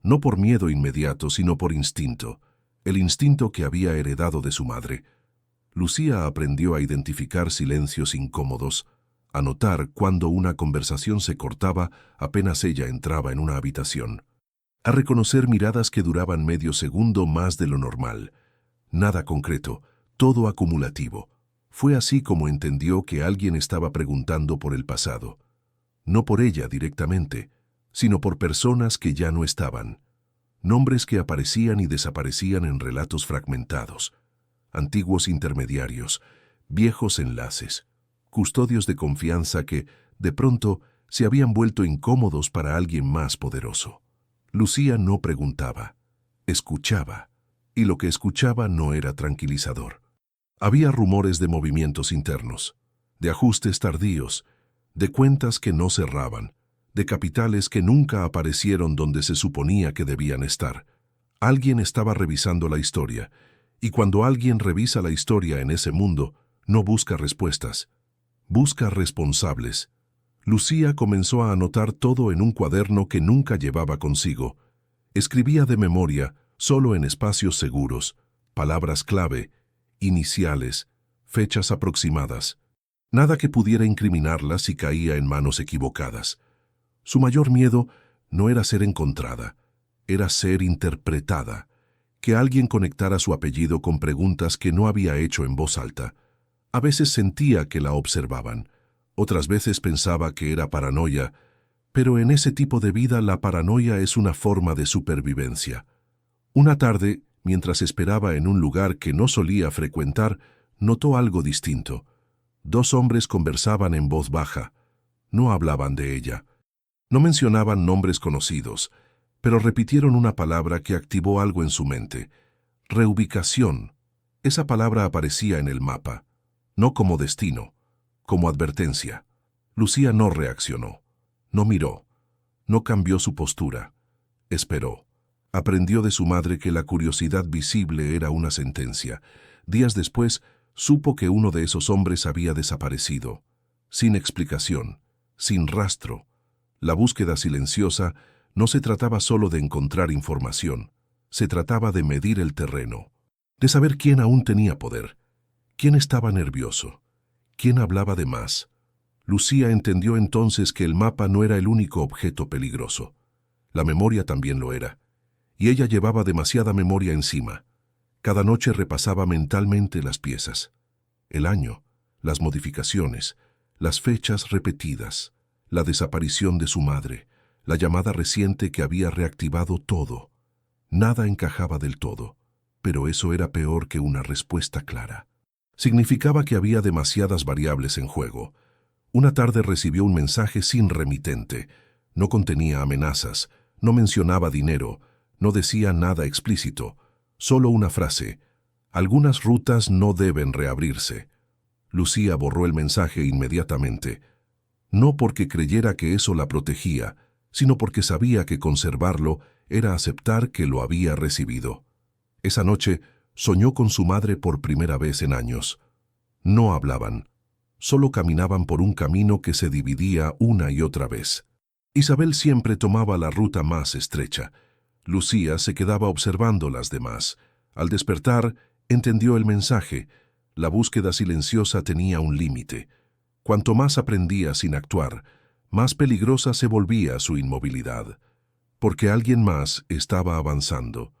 Speaker 1: No por miedo inmediato, sino por instinto. El instinto que había heredado de su madre. Lucía aprendió a identificar silencios incómodos, a notar cuando una conversación se cortaba apenas ella entraba en una habitación, a reconocer miradas que duraban medio segundo más de lo normal. Nada concreto, todo acumulativo. Fue así como entendió que alguien estaba preguntando por el pasado. No por ella directamente, sino por personas que ya no estaban. Nombres que aparecían y desaparecían en relatos fragmentados. Antiguos intermediarios, viejos enlaces, custodios de confianza que, de pronto, se habían vuelto incómodos para alguien más poderoso. Lucía no preguntaba, escuchaba, y lo que escuchaba no era tranquilizador. Había rumores de movimientos internos, de ajustes tardíos, de cuentas que no cerraban, de capitales que nunca aparecieron donde se suponía que debían estar. Alguien estaba revisando la historia, y cuando alguien revisa la historia en ese mundo, no busca respuestas, busca responsables. Lucía comenzó a anotar todo en un cuaderno que nunca llevaba consigo. Escribía de memoria, solo en espacios seguros, palabras clave, iniciales, fechas aproximadas. Nada que pudiera incriminarla si caía en manos equivocadas. Su mayor miedo no era ser encontrada, era ser interpretada, que alguien conectara su apellido con preguntas que no había hecho en voz alta. A veces sentía que la observaban, otras veces pensaba que era paranoia, pero en ese tipo de vida la paranoia es una forma de supervivencia. Una tarde, mientras esperaba en un lugar que no solía frecuentar, notó algo distinto. Dos hombres conversaban en voz baja. No hablaban de ella. No mencionaban nombres conocidos, pero repitieron una palabra que activó algo en su mente. Reubicación. Esa palabra aparecía en el mapa, no como destino, como advertencia. Lucía no reaccionó, no miró, no cambió su postura. Esperó. Aprendió de su madre que la curiosidad visible era una sentencia. Días después, supo que uno de esos hombres había desaparecido, sin explicación, sin rastro. La búsqueda silenciosa no se trataba solo de encontrar información, se trataba de medir el terreno, de saber quién aún tenía poder, quién estaba nervioso, quién hablaba de más. Lucía entendió entonces que el mapa no era el único objeto peligroso. La memoria también lo era, y ella llevaba demasiada memoria encima. Cada noche repasaba mentalmente las piezas, el año, las modificaciones, las fechas repetidas, la desaparición de su madre, la llamada reciente que había reactivado todo. Nada encajaba del todo, pero eso era peor que una respuesta clara. Significaba que había demasiadas variables en juego. Una tarde recibió un mensaje sin remitente. No contenía amenazas, no mencionaba dinero, no decía nada explícito. Solo una frase: algunas rutas no deben reabrirse. Lucía borró el mensaje inmediatamente, no porque creyera que eso la protegía, sino porque sabía que conservarlo era aceptar que lo había recibido. Esa noche soñó con su madre por primera vez en años. No hablaban, solo caminaban por un camino que se dividía una y otra vez. Isabel siempre tomaba la ruta más estrecha. Lucía se quedaba observando las demás. Al despertar, entendió el mensaje. La búsqueda silenciosa tenía un límite. Cuanto más aprendía sin actuar, más peligrosa se volvía su inmovilidad. Porque alguien más estaba avanzando.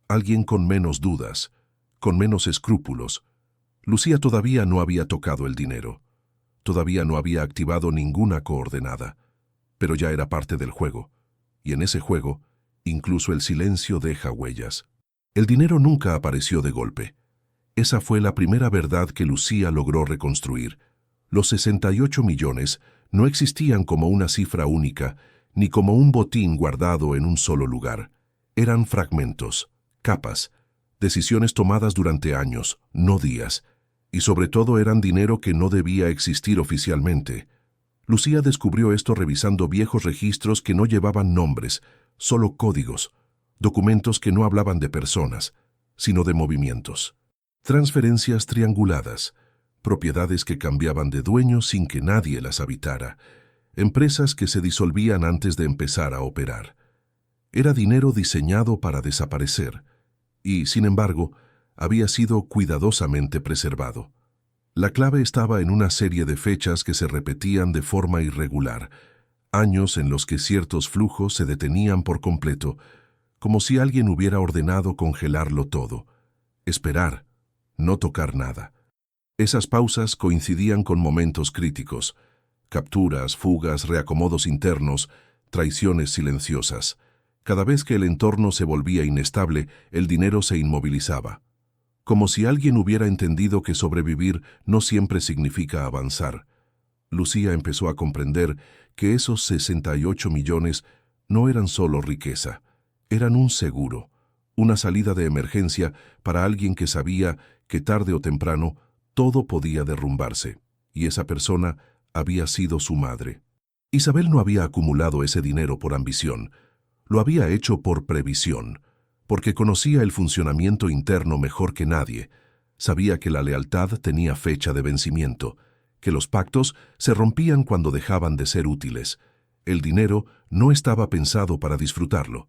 Speaker 1: Alguien con menos dudas, con menos escrúpulos. Lucía todavía no había tocado el dinero. Todavía no había activado ninguna coordenada. Pero ya era parte del juego. Y en ese juego, incluso el silencio deja huellas. El dinero nunca apareció de golpe. Esa fue la primera verdad que Lucía logró reconstruir. Los 68 millones no existían como una cifra única, ni como un botín guardado en un solo lugar. Eran fragmentos, capas, decisiones tomadas durante años, no días, y sobre todo eran dinero que no debía existir oficialmente. Lucía descubrió esto revisando viejos registros que no llevaban nombres, solo códigos, documentos que no hablaban de personas, sino de movimientos. Transferencias trianguladas, propiedades que cambiaban de dueño sin que nadie las habitara, empresas que se disolvían antes de empezar a operar. Era dinero diseñado para desaparecer, y, sin embargo, había sido cuidadosamente preservado. La clave estaba en una serie de fechas que se repetían de forma irregular, años en los que ciertos flujos se detenían por completo, como si alguien hubiera ordenado congelarlo todo, esperar, no tocar nada. Esas pausas coincidían con momentos críticos: capturas, fugas, reacomodos internos, traiciones silenciosas. Cada vez que el entorno se volvía inestable, el dinero se inmovilizaba. Como si alguien hubiera entendido que sobrevivir no siempre significa avanzar. Lucía empezó a comprender que esos 68 millones no eran solo riqueza, eran un seguro, una salida de emergencia para alguien que sabía que tarde o temprano todo podía derrumbarse, y esa persona había sido su madre. Isabel no había acumulado ese dinero por ambición, lo había hecho por previsión, porque conocía el funcionamiento interno mejor que nadie. Sabía que la lealtad tenía fecha de vencimiento, que los pactos se rompían cuando dejaban de ser útiles. El dinero no estaba pensado para disfrutarlo,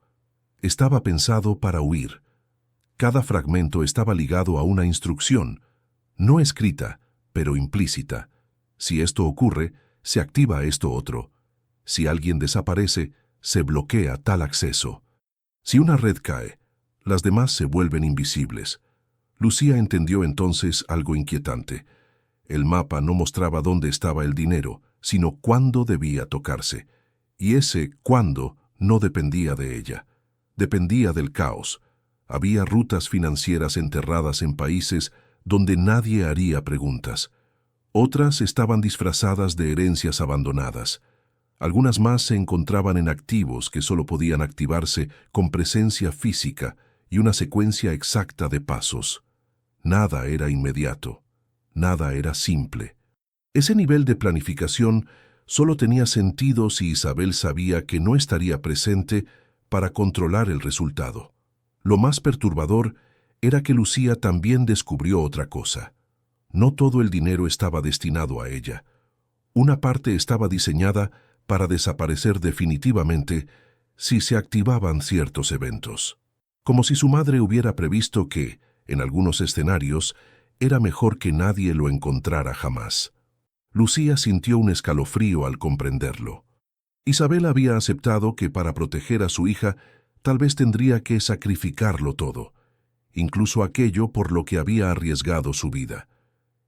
Speaker 1: estaba pensado para huir. Cada fragmento estaba ligado a una instrucción, no escrita, pero implícita. Si esto ocurre, se activa esto otro. Si alguien desaparece, se bloquea tal acceso. Si una red cae, las demás se vuelven invisibles. Lucía entendió entonces algo inquietante. El mapa no mostraba dónde estaba el dinero, sino cuándo debía tocarse. Y ese cuándo no dependía de ella. Dependía del caos. Había rutas financieras enterradas en países donde nadie haría preguntas. Otras estaban disfrazadas de herencias abandonadas. Algunas más se encontraban en activos que solo podían activarse con presencia física y una secuencia exacta de pasos. Nada era inmediato. Nada era simple. Ese nivel de planificación solo tenía sentido si Isabel sabía que no estaría presente para controlar el resultado. Lo más perturbador era que Lucía también descubrió otra cosa. No todo el dinero estaba destinado a ella. Una parte estaba diseñada para desaparecer definitivamente si se activaban ciertos eventos. Como si su madre hubiera previsto que, en algunos escenarios, era mejor que nadie lo encontrara jamás. Lucía sintió un escalofrío al comprenderlo. Isabel había aceptado que para proteger a su hija tal vez tendría que sacrificarlo todo, incluso aquello por lo que había arriesgado su vida.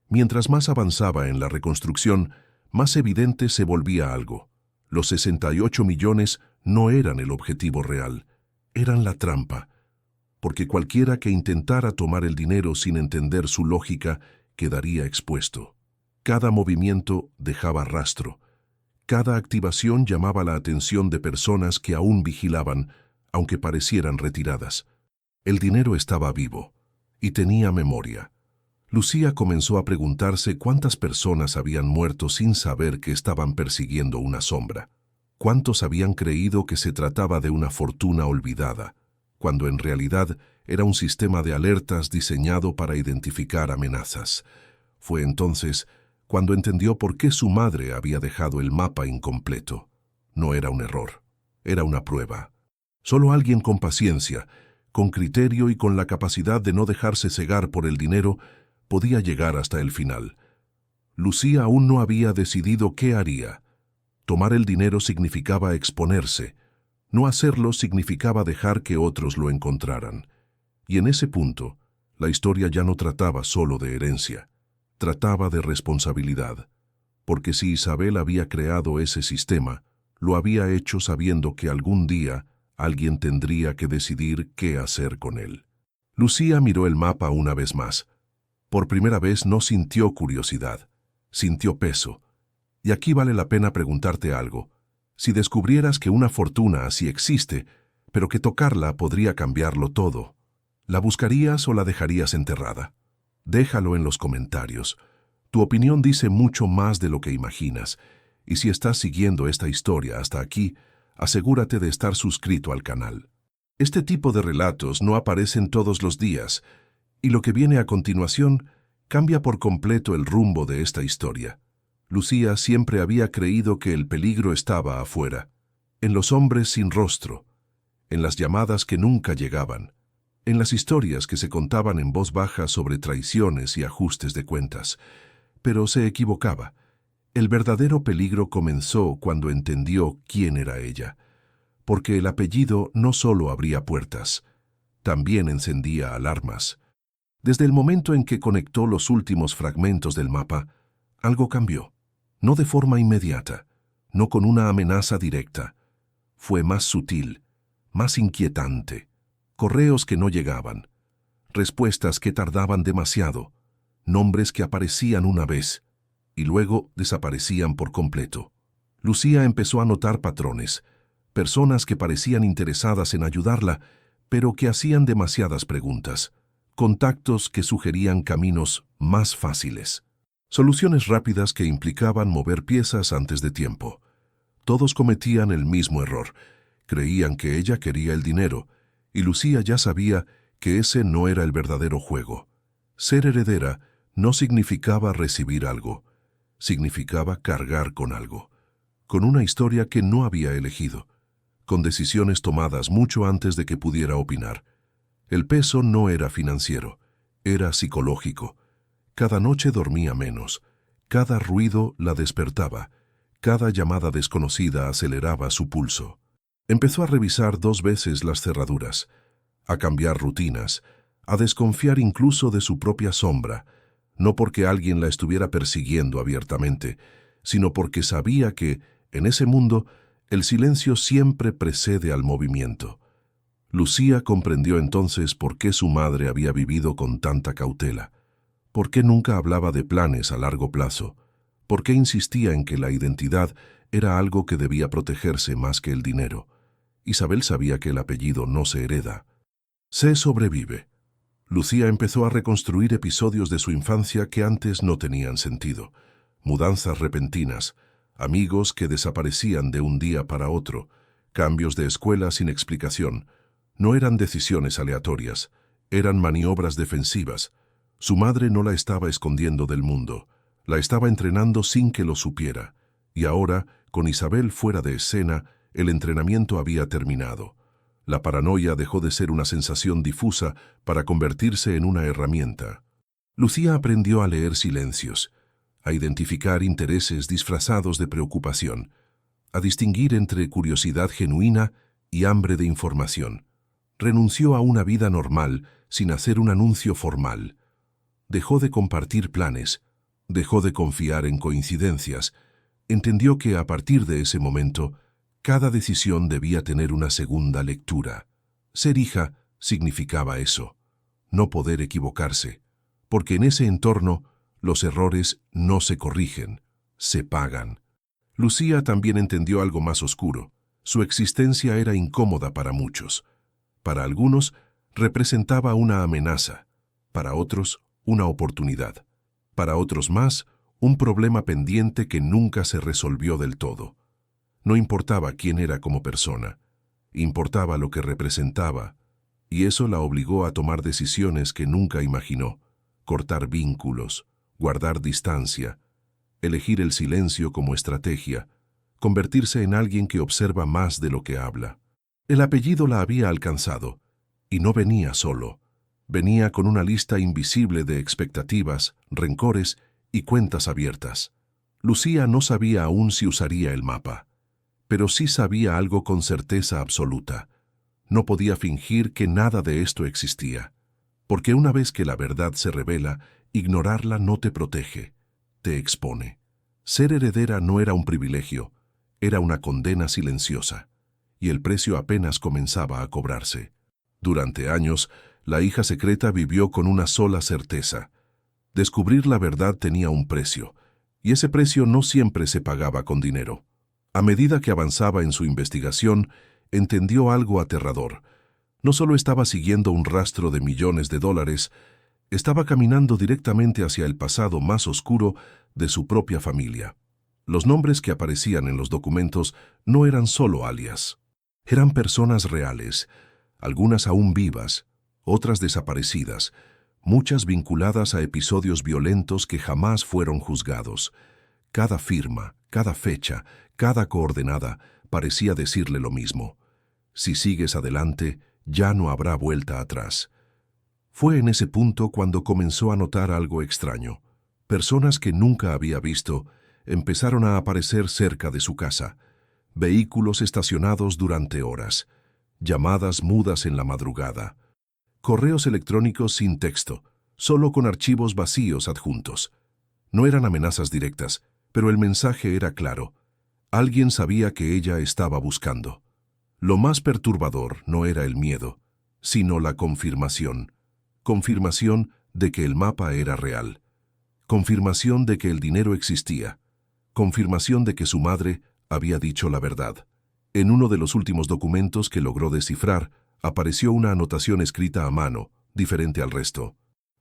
Speaker 1: Mientras más avanzaba en la reconstrucción, más evidente se volvía algo. Los 68 millones no eran el objetivo real, eran la trampa, porque cualquiera que intentara tomar el dinero sin entender su lógica quedaría expuesto. Cada movimiento dejaba rastro. Cada activación llamaba la atención de personas que aún vigilaban, aunque parecieran retiradas. El dinero estaba vivo y tenía memoria. Lucía comenzó a preguntarse cuántas personas habían muerto sin saber que estaban persiguiendo una sombra. ¿Cuántos habían creído que se trataba de una fortuna olvidada, cuando en realidad era un sistema de alertas diseñado para identificar amenazas? Fue entonces cuando entendió por qué su madre había dejado el mapa incompleto. No era un error, era una prueba. Solo alguien con paciencia, con criterio y con la capacidad de no dejarse cegar por el dinero podía llegar hasta el final. Lucía aún no había decidido qué haría. Tomar el dinero significaba exponerse. No hacerlo significaba dejar que otros lo encontraran. Y en ese punto, la historia ya no trataba solo de herencia. Trataba de responsabilidad. Porque si Isabel había creado ese sistema, lo había hecho sabiendo que algún día alguien tendría que decidir qué hacer con él. Lucía miró el mapa una vez más. Por primera vez no sintió curiosidad, sintió peso. Y aquí vale la pena preguntarte algo. Si descubrieras que una fortuna así existe, pero que tocarla podría cambiarlo todo, ¿la buscarías o la dejarías enterrada? Déjalo en los comentarios. Tu opinión dice mucho más de lo que imaginas. Y si estás siguiendo esta historia hasta aquí, asegúrate de estar suscrito al canal. Este tipo de relatos no aparecen todos los días, y lo que viene a continuación cambia por completo el rumbo de esta historia. Lucía siempre había creído que el peligro estaba afuera, en los hombres sin rostro, en las llamadas que nunca llegaban, en las historias que se contaban en voz baja sobre traiciones y ajustes de cuentas. Pero se equivocaba. El verdadero peligro comenzó cuando entendió quién era ella, porque el apellido no solo abría puertas, también encendía alarmas. Desde el momento en que conectó los últimos fragmentos del mapa, algo cambió. No de forma inmediata, no con una amenaza directa. Fue más sutil, más inquietante. Correos que no llegaban, respuestas que tardaban demasiado, nombres que aparecían una vez y luego desaparecían por completo. Lucía empezó a notar patrones, personas que parecían interesadas en ayudarla, pero que hacían demasiadas preguntas. Contactos que sugerían caminos más fáciles. Soluciones rápidas que implicaban mover piezas antes de tiempo. Todos cometían el mismo error. Creían que ella quería el dinero, y Lucía ya sabía que ese no era el verdadero juego. Ser heredera no significaba recibir algo. Significaba cargar con algo. Con una historia que no había elegido. Con decisiones tomadas mucho antes de que pudiera opinar. El peso no era financiero, era psicológico. Cada noche dormía menos, cada ruido la despertaba, cada llamada desconocida aceleraba su pulso. Empezó a revisar 2 veces las cerraduras, a cambiar rutinas, a desconfiar incluso de su propia sombra, no porque alguien la estuviera persiguiendo abiertamente, sino porque sabía que, en ese mundo, el silencio siempre precede al movimiento. Lucía comprendió entonces por qué su madre había vivido con tanta cautela, por qué nunca hablaba de planes a largo plazo, por qué insistía en que la identidad era algo que debía protegerse más que el dinero. Isabel sabía que el apellido no se hereda. Se sobrevive. Lucía empezó a reconstruir episodios de su infancia que antes no tenían sentido. Mudanzas repentinas, amigos que desaparecían de un día para otro, cambios de escuela sin explicación. No eran decisiones aleatorias, eran maniobras defensivas. Su madre no la estaba escondiendo del mundo, la estaba entrenando sin que lo supiera. Y ahora, con Isabel fuera de escena, el entrenamiento había terminado. La paranoia dejó de ser una sensación difusa para convertirse en una herramienta. Lucía aprendió a leer silencios, a identificar intereses disfrazados de preocupación, a distinguir entre curiosidad genuina y hambre de información. Renunció a una vida normal sin hacer un anuncio formal. Dejó de compartir planes, dejó de confiar en coincidencias. Entendió que a partir de ese momento, cada decisión debía tener una segunda lectura. Ser hija significaba eso, no poder equivocarse, porque en ese entorno los errores no se corrigen, se pagan. Lucía también entendió algo más oscuro. Su existencia era incómoda para muchos. Para algunos, representaba una amenaza, para otros, una oportunidad, para otros más, un problema pendiente que nunca se resolvió del todo. No importaba quién era como persona, importaba lo que representaba, y eso la obligó a tomar decisiones que nunca imaginó: cortar vínculos, guardar distancia, elegir el silencio como estrategia, convertirse en alguien que observa más de lo que habla. El apellido la había alcanzado, y no venía solo. Venía con una lista invisible de expectativas, rencores y cuentas abiertas. Lucía no sabía aún si usaría el mapa, pero sí sabía algo con certeza absoluta. No podía fingir que nada de esto existía, porque una vez que la verdad se revela, ignorarla no te protege, te expone. Ser heredera no era un privilegio, era una condena silenciosa, y el precio apenas comenzaba a cobrarse. Durante años, la hija secreta vivió con una sola certeza: descubrir la verdad tenía un precio, y ese precio no siempre se pagaba con dinero. A medida que avanzaba en su investigación, entendió algo aterrador. No solo estaba siguiendo un rastro de millones de dólares, estaba caminando directamente hacia el pasado más oscuro de su propia familia. Los nombres que aparecían en los documentos no eran solo alias. Eran personas reales, algunas aún vivas, otras desaparecidas, muchas vinculadas a episodios violentos que jamás fueron juzgados. Cada firma, cada fecha, cada coordenada parecía decirle lo mismo: si sigues adelante, ya no habrá vuelta atrás. Fue en ese punto cuando comenzó a notar algo extraño. Personas que nunca había visto empezaron a aparecer cerca de su casa. Vehículos estacionados durante horas, llamadas mudas en la madrugada, correos electrónicos sin texto, solo con archivos vacíos adjuntos. No eran amenazas directas, pero el mensaje era claro. Alguien sabía que ella estaba buscando. Lo más perturbador no era el miedo, sino la confirmación. Confirmación de que el mapa era real. Confirmación de que el dinero existía. Confirmación de que su madre había dicho la verdad. En uno de los últimos documentos que logró descifrar, apareció una anotación escrita a mano, diferente al resto.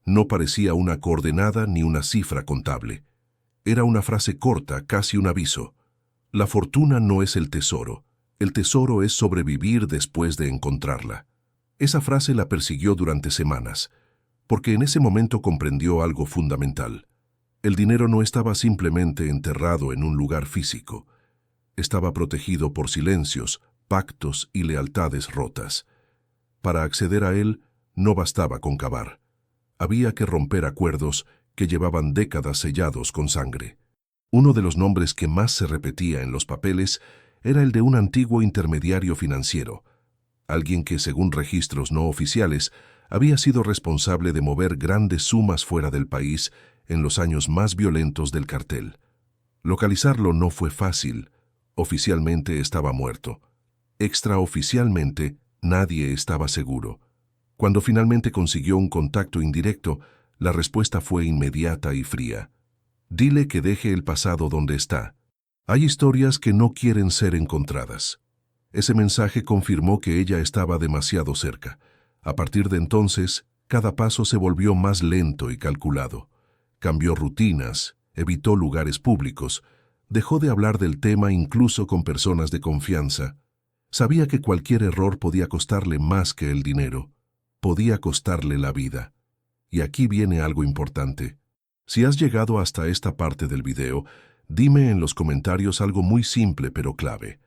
Speaker 1: No parecía una coordenada ni una cifra contable. Era una frase corta, casi un aviso. La fortuna no es el tesoro es sobrevivir después de encontrarla. Esa frase la persiguió durante semanas, porque en ese momento comprendió algo fundamental. El dinero no estaba simplemente enterrado en un lugar físico. Estaba protegido por silencios, pactos y lealtades rotas. Para acceder a él, no bastaba con cavar. Había que romper acuerdos que llevaban décadas sellados con sangre. Uno de los nombres que más se repetía en los papeles era el de un antiguo intermediario financiero, alguien que, según registros no oficiales, había sido responsable de mover grandes sumas fuera del país en los años más violentos del cartel. Localizarlo no fue fácil. Oficialmente estaba muerto. Extraoficialmente, nadie estaba seguro. Cuando finalmente consiguió un contacto indirecto, la respuesta fue inmediata y fría. Dile que deje el pasado donde está. Hay historias que no quieren ser encontradas. Ese mensaje confirmó que ella estaba demasiado cerca. A partir de entonces, cada paso se volvió más lento y calculado. Cambió rutinas, evitó lugares públicos, dejó de hablar del tema incluso con personas de confianza. Sabía que cualquier error podía costarle más que el dinero. Podía costarle la vida. Y aquí viene algo importante. Si has llegado hasta esta parte del video, dime en los comentarios algo muy simple pero clave.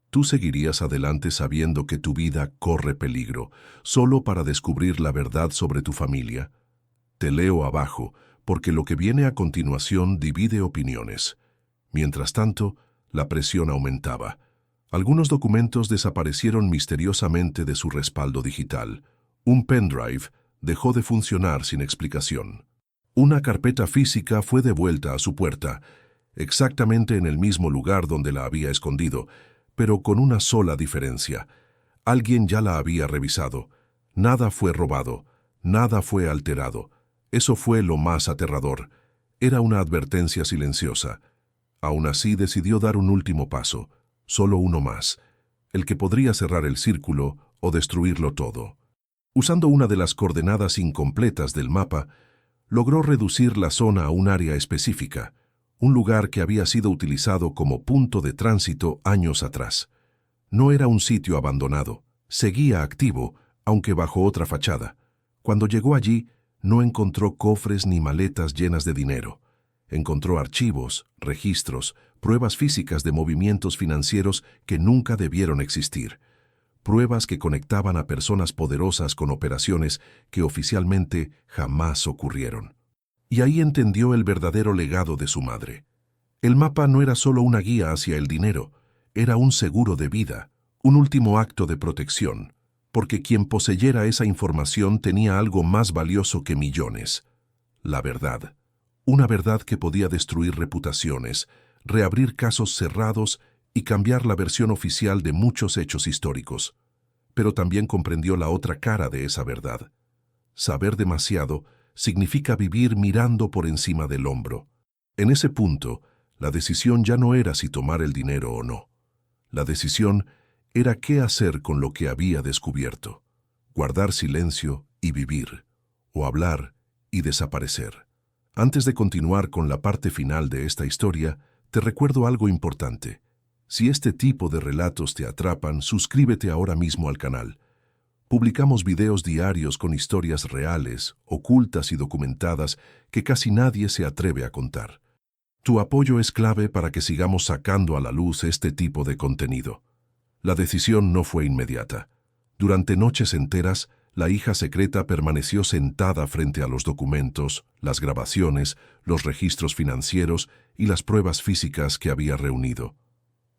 Speaker 1: ¿Tú seguirías adelante sabiendo que tu vida corre peligro, solo para descubrir la verdad sobre tu familia? Te leo abajo, porque lo que viene a continuación divide opiniones. Mientras tanto, la presión aumentaba. Algunos documentos desaparecieron misteriosamente de su respaldo digital. Un pendrive dejó de funcionar sin explicación. Una carpeta física fue devuelta a su puerta, exactamente en el mismo lugar donde la había escondido, pero con una sola diferencia. Alguien ya la había revisado. Nada fue robado, nada fue alterado. Eso fue lo más aterrador. Era una advertencia silenciosa. Aún así decidió dar un último paso, solo uno más, el que podría cerrar el círculo o destruirlo todo. Usando una de las coordenadas incompletas del mapa, logró reducir la zona a un área específica, un lugar que había sido utilizado como punto de tránsito años atrás. No era un sitio abandonado, seguía activo, aunque bajo otra fachada. Cuando llegó allí, no encontró cofres ni maletas llenas de dinero. Encontró archivos, registros, pruebas físicas de movimientos financieros que nunca debieron existir. Pruebas que conectaban a personas poderosas con operaciones que oficialmente jamás ocurrieron. Y ahí entendió el verdadero legado de su madre. El mapa no era solo una guía hacia el dinero, era un seguro de vida, un último acto de protección, porque quien poseyera esa información tenía algo más valioso que millones: la verdad. Una verdad que podía destruir reputaciones, reabrir casos cerrados y cambiar la versión oficial de muchos hechos históricos. Pero también comprendió la otra cara de esa verdad. Saber demasiado significa vivir mirando por encima del hombro. En ese punto, la decisión ya no era si tomar el dinero o no. La decisión era qué hacer con lo que había descubierto: guardar silencio y vivir, o hablar y desaparecer. Antes de continuar con la parte final de esta historia, te recuerdo algo importante. Si este tipo de relatos te atrapan, suscríbete ahora mismo al canal. Publicamos videos diarios con historias reales, ocultas y documentadas que casi nadie se atreve a contar. Tu apoyo es clave para que sigamos sacando a la luz este tipo de contenido. La decisión no fue inmediata. Durante noches enteras, la hija secreta permaneció sentada frente a los documentos, las grabaciones, los registros financieros y las pruebas físicas que había reunido.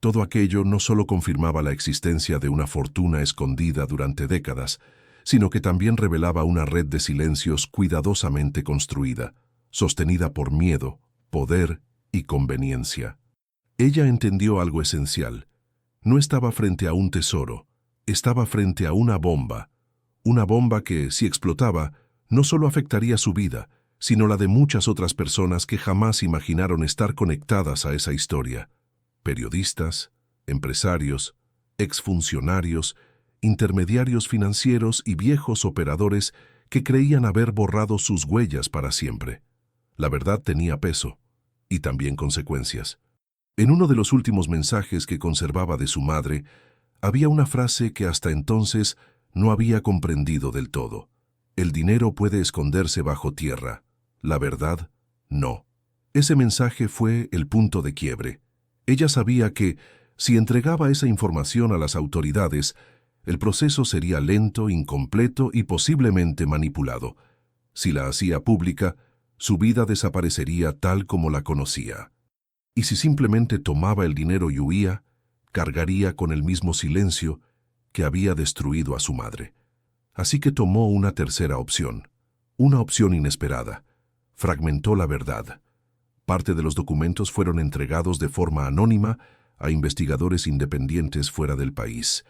Speaker 1: Todo aquello no solo confirmaba la existencia de una fortuna escondida durante décadas, sino que también revelaba una red de silencios cuidadosamente construida, sostenida por miedo, poder y conveniencia. Ella entendió algo esencial. No estaba frente a un tesoro, estaba frente a una bomba que, si explotaba, no solo afectaría su vida, sino la de muchas otras personas que jamás imaginaron estar conectadas a esa historia. Periodistas, empresarios, exfuncionarios, intermediarios financieros y viejos operadores que creían haber borrado sus huellas para siempre. La verdad tenía peso, y también consecuencias. En uno de los últimos mensajes que conservaba de su madre, había una frase que hasta entonces no había comprendido del todo. El dinero puede esconderse bajo tierra, la verdad, no. Ese mensaje fue el punto de quiebre. Ella sabía que, si entregaba esa información a las autoridades, el proceso sería lento, incompleto y posiblemente manipulado. Si la hacía pública, su vida desaparecería tal como la conocía. Y si simplemente tomaba el dinero y huía, cargaría con el mismo silencio que había destruido a su madre. Así que tomó una tercera opción, una opción inesperada. Fragmentó la verdad. Parte de los documentos fueron entregados de forma anónima a investigadores independientes fuera del país.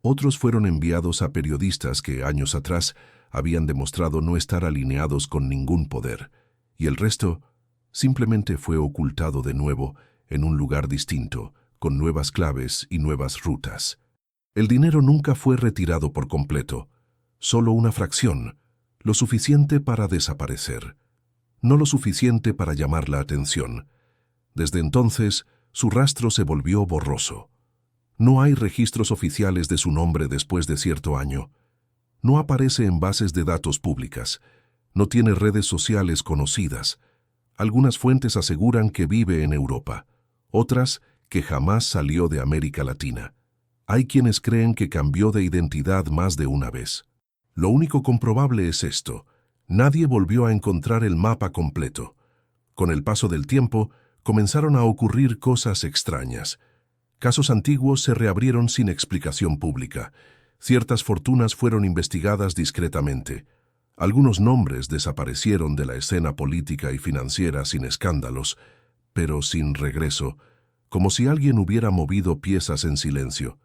Speaker 1: Otros fueron enviados a periodistas que, años atrás, habían demostrado no estar alineados con ningún poder. Y el resto simplemente fue ocultado de nuevo en un lugar distinto, con nuevas claves y nuevas rutas. El dinero nunca fue retirado por completo, solo una fracción, lo suficiente para desaparecer. No lo suficiente para llamar la atención. Desde entonces, su rastro se volvió borroso. No hay registros oficiales de su nombre después de cierto año. No aparece en bases de datos públicas. No tiene redes sociales conocidas. Algunas fuentes aseguran que vive en Europa. Otras, que jamás salió de América Latina. Hay quienes creen que cambió de identidad más de una vez. Lo único comprobable es esto: nadie volvió a encontrar el mapa completo. Con el paso del tiempo, comenzaron a ocurrir cosas extrañas. Casos antiguos se reabrieron sin explicación pública. Ciertas fortunas fueron investigadas discretamente. Algunos nombres desaparecieron de la escena política y financiera sin escándalos, pero sin regreso, como si alguien hubiera movido piezas en silencio.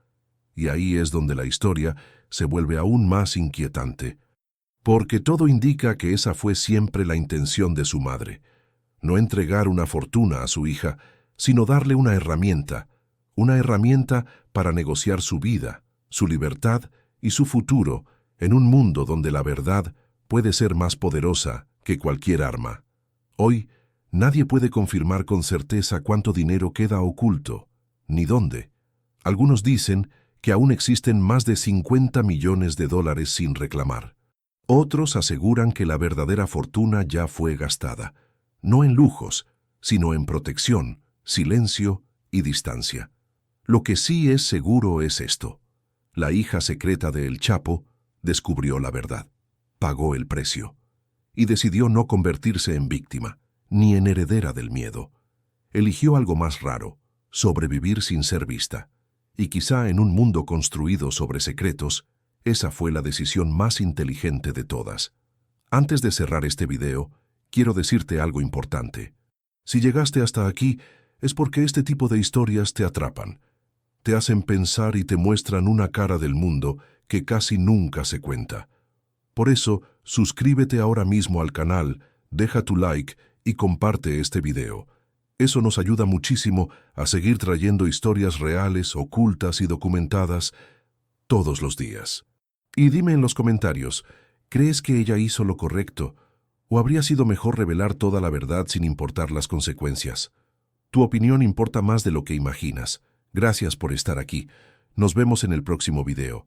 Speaker 1: Y ahí es donde la historia se vuelve aún más inquietante. Porque todo indica que esa fue siempre la intención de su madre. No entregar una fortuna a su hija, sino darle una herramienta para negociar su vida, su libertad y su futuro en un mundo donde la verdad puede ser más poderosa que cualquier arma. Hoy, nadie puede confirmar con certeza cuánto dinero queda oculto, ni dónde. Algunos dicen que aún existen más de 50 millones de dólares sin reclamar. Otros aseguran que la verdadera fortuna ya fue gastada, no en lujos, sino en protección, silencio y distancia. Lo que sí es seguro es esto: la hija secreta de El Chapo descubrió la verdad, pagó el precio, y decidió no convertirse en víctima, ni en heredera del miedo. Eligió algo más raro: sobrevivir sin ser vista. Y quizá en un mundo construido sobre secretos, esa fue la decisión más inteligente de todas. Antes de cerrar este video, quiero decirte algo importante. Si llegaste hasta aquí, es porque este tipo de historias te atrapan. Te hacen pensar y te muestran una cara del mundo que casi nunca se cuenta. Por eso, suscríbete ahora mismo al canal, deja tu like y comparte este video. Eso nos ayuda muchísimo a seguir trayendo historias reales, ocultas y documentadas todos los días. Y dime en los comentarios, ¿crees que ella hizo lo correcto? ¿O habría sido mejor revelar toda la verdad sin importar las consecuencias? Tu opinión importa más de lo que imaginas. Gracias por estar aquí. Nos vemos en el próximo video.